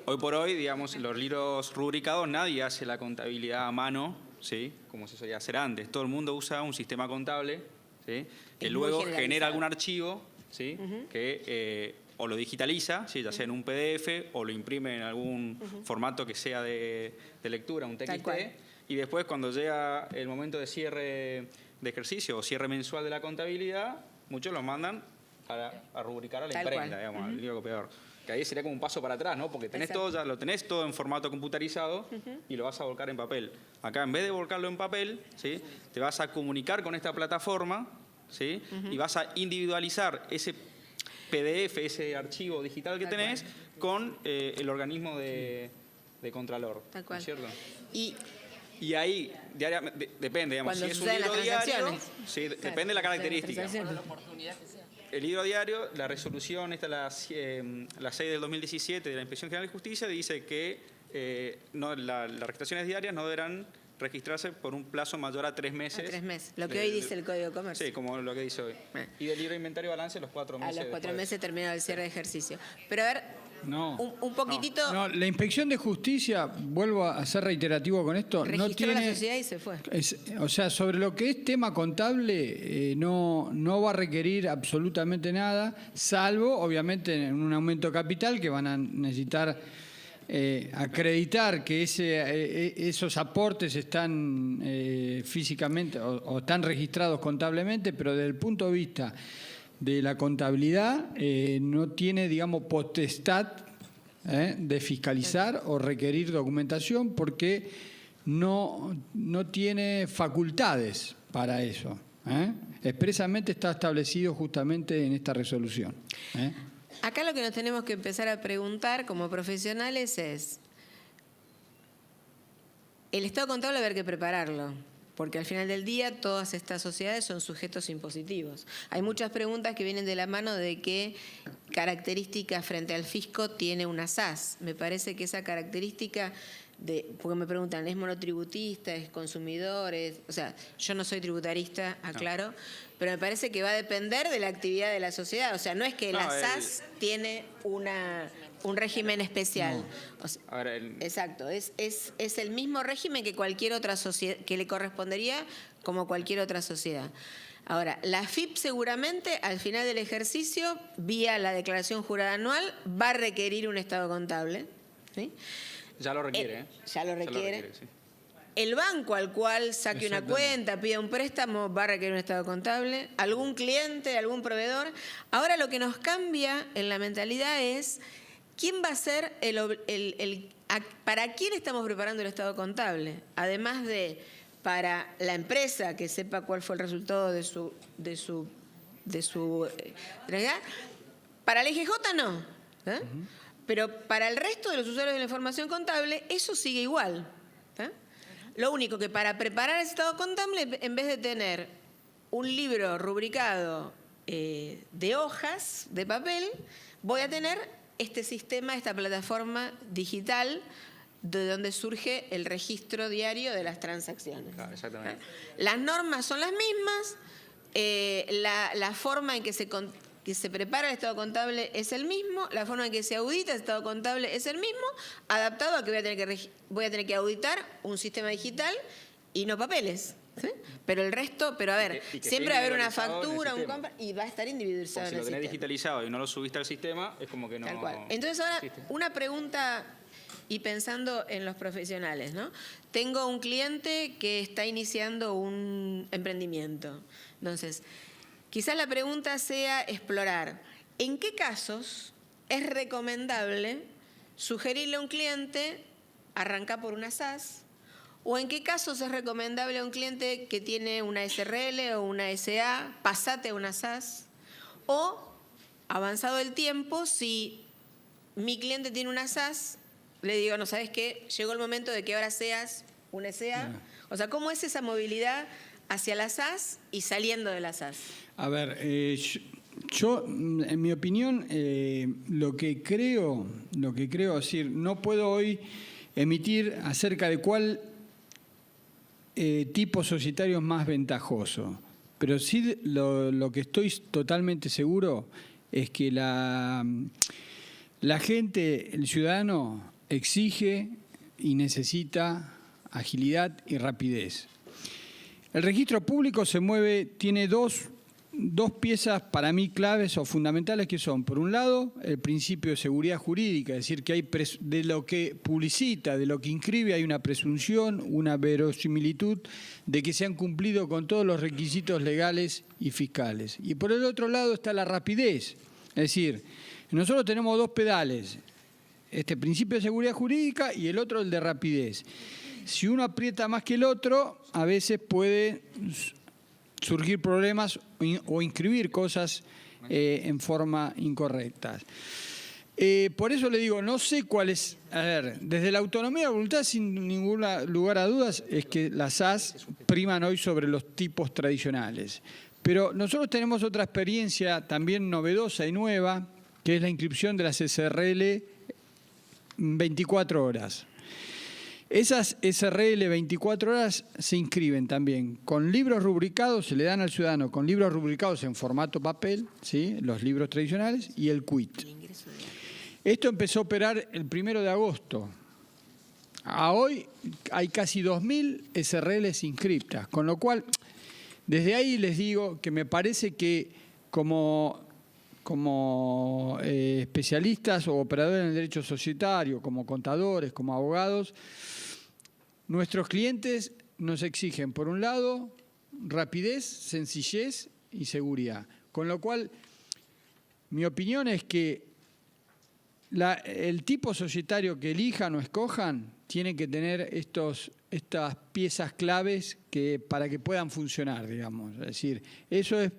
hoy por hoy, digamos, los libros rubricados, nadie hace la contabilidad a mano, ¿sí? Como se solía hacer antes. Todo el mundo usa un sistema contable, ¿sí? Que luego genera algún archivo, ¿sí? Que o lo digitaliza, ¿sí? Ya sea en un PDF o lo imprime en algún formato que sea de lectura, un TXT. Y después, cuando llega el momento de cierre de ejercicio o cierre mensual de la contabilidad, muchos los mandan a rubricar a la imprenta, digamos, al libro copiador. Que ahí sería como un paso para atrás, ¿no? Porque tenés todo, ya lo tenés todo en formato computarizado y lo vas a volcar en papel. Acá, en vez de volcarlo en papel, ¿sí? Te vas a comunicar con esta plataforma, ¿sí? Y vas a individualizar ese PDF, ese archivo digital que tenés, con el organismo de Contralor. Tal cual. ¿Cierto? Y ahí, diariamente, depende, digamos, si es un libro diario, sí, depende de la característica. El libro diario, la resolución, la 6 del 2017 de la Inspección General de Justicia, dice que las registraciones diarias no deberán registrarse por un plazo mayor a 3 meses. A 3 meses, lo que hoy dice el Código de Comercio. Sí, como lo que dice hoy. Y del libro de inventario y balance los 4 meses. A los 4 meses terminado el cierre de ejercicio. Pero a ver, No. un poquitito... No, la Inspección de Justicia, vuelvo a ser reiterativo con esto, registró no tiene... la sociedad y se fue. O sea, sobre lo que es tema contable, no va a requerir absolutamente nada, salvo, obviamente, en un aumento de capital que van a necesitar acreditar que esos aportes están físicamente o están registrados contablemente, pero desde el punto de vista de la contabilidad no tiene, digamos, potestad de fiscalizar o requerir documentación porque no tiene facultades para eso. Expresamente está establecido justamente en esta resolución. Acá lo que nos tenemos que empezar a preguntar como profesionales es, el estado contable haber que prepararlo, porque al final del día todas estas sociedades son sujetos impositivos. Hay muchas preguntas que vienen de la mano de qué característica frente al fisco tiene una SAS. Me parece que esa característica, porque me preguntan, ¿es monotributista, es consumidor? O sea, yo no soy tributarista, aclaro, pero me parece que va a depender de la actividad de la sociedad. O sea, no es que la SAS tiene un régimen especial. No. O sea, exacto, es el mismo régimen que cualquier otra sociedad, que le correspondería como cualquier otra sociedad. Ahora, la AFIP seguramente al final del ejercicio, vía la declaración jurada anual, va a requerir un estado contable, ¿sí? Ya lo requiere. Ya lo requiere. Sí. El banco al cual saque una cuenta, pida un préstamo, va a requerir un estado contable. Algún cliente, algún proveedor. Ahora lo que nos cambia en la mentalidad es quién va a ser para quién estamos preparando el estado contable. Además de para la empresa que sepa cuál fue el resultado de su para el IGJ no. Pero para el resto de los usuarios de la información contable, eso sigue igual. Lo único que para preparar el estado contable, en vez de tener un libro rubricado de hojas, de papel, voy a tener este sistema, esta plataforma digital, de donde surge el registro diario de las transacciones. Claro, exactamente. Las normas son las mismas, la forma en que se prepara el estado contable es el mismo, la forma en que se audita el estado contable es el mismo, adaptado a que voy a tener que auditar un sistema digital y no papeles. ¿Sí? Pero el resto, pero a ver, Y que siempre va a haber una individualizado en el factura, un sistema. compra, y va a estar individualizado Porque si en lo el tenés sistema. digitalizado y no lo subiste al sistema, es como que no. Tal cual. Entonces ahora, existe. una pregunta, y pensando en los profesionales, ¿no? Tengo un cliente que está iniciando un emprendimiento. Entonces, quizás la pregunta sea explorar, ¿en qué casos es recomendable sugerirle a un cliente arrancar por una SaaS? ¿O en qué casos es recomendable a un cliente que tiene una SRL o una SA, pasate a una SaaS? O, avanzado el tiempo, si mi cliente tiene una SaaS, le digo, no, ¿sabes qué? Llegó el momento de que ahora seas una SA. O sea, ¿cómo es esa movilidad hacia la SaaS y saliendo de la SaaS? A ver, yo, en mi opinión, lo que creo, es decir, no puedo hoy emitir acerca de cuál tipo societario es más ventajoso, pero sí lo que estoy totalmente seguro es que la gente, el ciudadano, exige y necesita agilidad y rapidez. El registro público tiene dos piezas para mí claves o fundamentales que son, por un lado, el principio de seguridad jurídica, es decir, que hay de lo que publicita, de lo que inscribe, hay una presunción, una verosimilitud de que se han cumplido con todos los requisitos legales y fiscales. Y por el otro lado está la rapidez, es decir, nosotros tenemos dos pedales, este principio de seguridad jurídica y el otro el de rapidez. Si uno aprieta más que el otro, a veces puede surgir problemas o inscribir cosas en forma incorrecta. Por eso le digo, no sé cuál es. A ver, desde la autonomía de voluntad, sin ningún lugar a dudas, es que las SaaS priman hoy sobre los tipos tradicionales. Pero nosotros tenemos otra experiencia también novedosa y nueva, que es la inscripción de las SRL 24 horas. Esas SRL 24 horas se inscriben también con libros rubricados, se le dan al ciudadano con libros rubricados en formato papel, ¿sí? Los libros tradicionales, y el quit. Esto empezó a operar el 1 de agosto. A hoy hay casi 2.000 SRLs inscriptas, con lo cual, desde ahí les digo que me parece que como especialistas o operadores en el derecho societario, como contadores, como abogados, nuestros clientes nos exigen, por un lado, rapidez, sencillez y seguridad. Con lo cual, mi opinión es que el tipo societario que elijan o escojan tiene que tener estas piezas claves para que puedan funcionar, digamos. Es decir, eso es,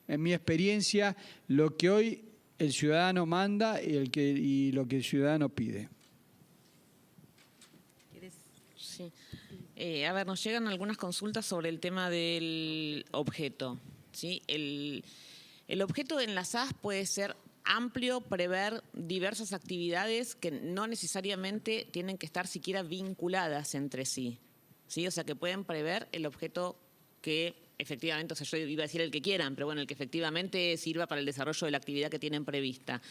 en mi experiencia, lo que hoy el ciudadano manda y lo que el ciudadano pide. Sí. A ver, nos llegan algunas consultas sobre el tema del objeto, ¿sí? El objeto en la SaaS puede ser amplio, prever diversas actividades que no necesariamente tienen que estar siquiera vinculadas entre sí, ¿sí? O sea, que pueden prever el objeto que efectivamente, o sea, yo iba a decir el que quieran, pero bueno, el que efectivamente sirva para el desarrollo de la actividad que tienen prevista.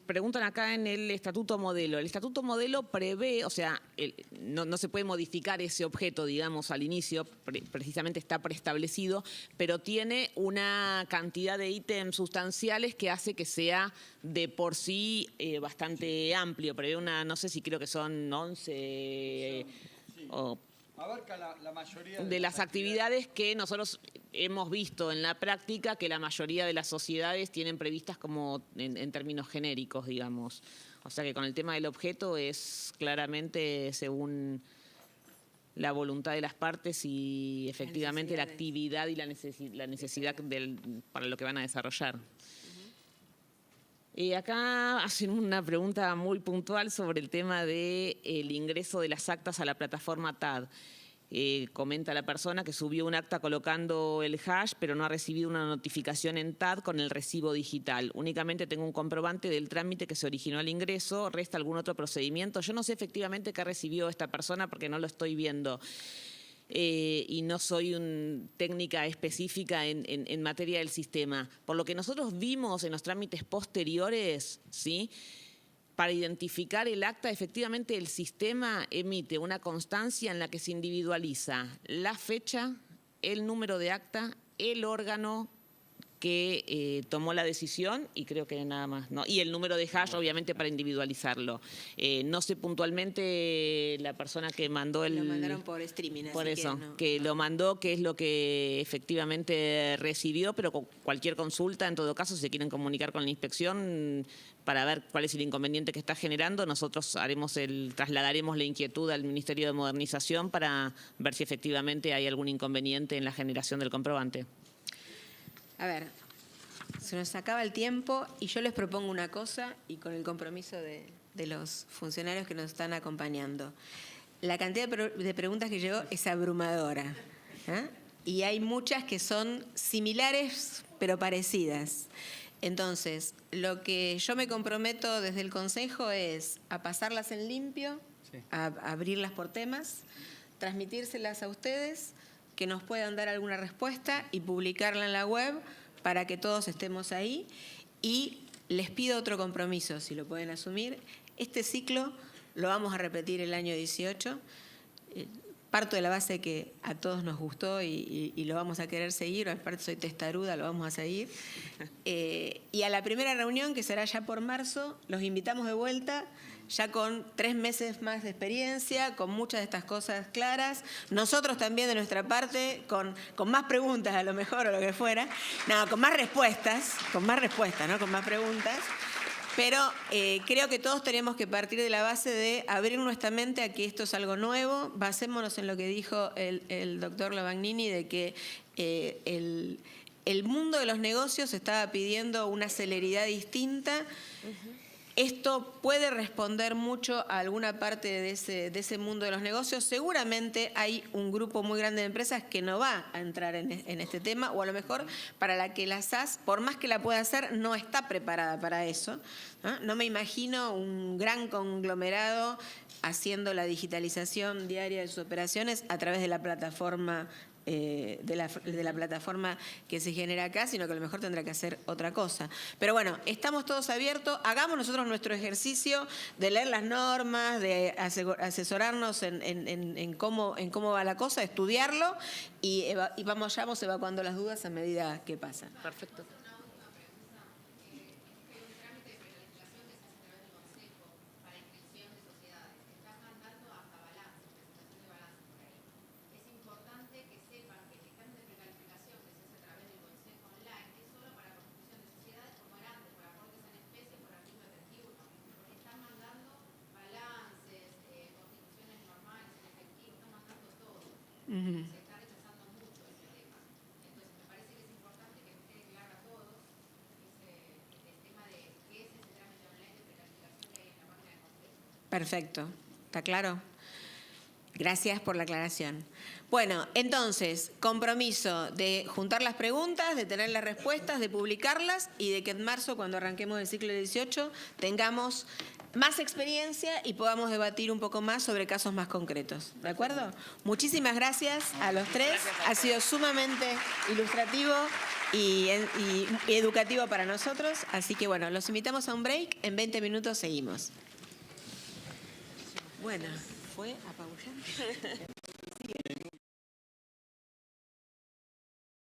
Preguntan acá en el estatuto modelo. El estatuto modelo prevé, o sea, no se puede modificar ese objeto, digamos, al inicio, precisamente está preestablecido, pero tiene una cantidad de ítems sustanciales que hace que sea de por sí bastante amplio. Prevé no sé si creo que son 11 o... Abarca la mayoría de las actividades que nosotros hemos visto en la práctica, que la mayoría de las sociedades tienen previstas como en términos genéricos, digamos. O sea que con el tema del objeto es claramente según la voluntad de las partes y efectivamente la actividad y la necesidad para lo que van a desarrollar. Acá hacen una pregunta muy puntual sobre el tema del ingreso de las actas a la plataforma TAD. Comenta la persona que subió un acta colocando el hash, pero no ha recibido una notificación en TAD con el recibo digital. Únicamente tengo un comprobante del trámite que se originó al ingreso. ¿Resta algún otro procedimiento? Yo no sé efectivamente qué recibió esta persona porque no lo estoy viendo. Y no soy una técnica específica en materia del sistema. Por lo que nosotros vimos en los trámites posteriores, ¿sí? para identificar el acta, efectivamente el sistema emite una constancia en la que se individualiza la fecha, el número de acta, el órgano que tomó la decisión y creo que nada más, ¿no? Y el número de hash, obviamente, para individualizarlo. No sé puntualmente la persona que mandó el... Lo mandaron por streaming, por así eso, que no. que lo mandó, qué es lo que efectivamente recibió, pero con cualquier consulta, en todo caso, si se quieren comunicar con la inspección para ver cuál es el inconveniente que está generando, nosotros trasladaremos la inquietud al Ministerio de Modernización para ver si efectivamente hay algún inconveniente en la generación del comprobante. A ver, se nos acaba el tiempo y yo les propongo una cosa y con el compromiso de los funcionarios que nos están acompañando. La cantidad de preguntas que llegó es abrumadora, ¿eh? Y hay muchas que son similares pero parecidas. Entonces, lo que yo me comprometo desde el Consejo es a pasarlas en limpio, Sí. a abrirlas por temas, transmitírselas a ustedes, que nos puedan dar alguna respuesta y publicarla en la web para que todos estemos ahí. Y les pido otro compromiso, si lo pueden asumir. Este ciclo lo vamos a repetir el año 18. Parto de la base que a todos nos gustó y lo vamos a querer seguir. Aparte soy testaruda, lo vamos a seguir. Y a la primera reunión, que será ya por marzo, los invitamos de vuelta, ya con 3 meses más de experiencia, con muchas de estas cosas claras. Nosotros también de nuestra parte, con más preguntas a lo mejor o lo que fuera. No, con más respuestas, ¿no? Con más preguntas. Pero creo que todos tenemos que partir de la base de abrir nuestra mente a que esto es algo nuevo. Basémonos en lo que dijo el doctor Lavagnini, de que el mundo de los negocios estaba pidiendo una celeridad distinta. Esto puede responder mucho a alguna parte de ese mundo de los negocios. Seguramente hay un grupo muy grande de empresas que no va a entrar en este tema, o a lo mejor para la que la SAS, por más que la pueda hacer, no está preparada para eso, ¿no? No me imagino un gran conglomerado haciendo la digitalización diaria de sus operaciones a través de la plataforma de la plataforma que se genera acá, sino que a lo mejor tendrá que hacer otra cosa. Pero bueno, estamos todos abiertos, hagamos nosotros nuestro ejercicio de leer las normas, de asesorarnos en cómo va la cosa, estudiarlo y vamos evacuando las dudas a medida que pasan. Perfecto. Perfecto, ¿está claro? Gracias por la aclaración. Bueno, entonces, compromiso de juntar las preguntas, de tener las respuestas, de publicarlas y de que en marzo, cuando arranquemos el ciclo 18, tengamos más experiencia y podamos debatir un poco más sobre casos más concretos. ¿De acuerdo? Muchísimas gracias a los tres. Ha sido sumamente ilustrativo y educativo para nosotros. Así que bueno, los invitamos a un break. En 20 minutos seguimos. Bueno, fue apabullante.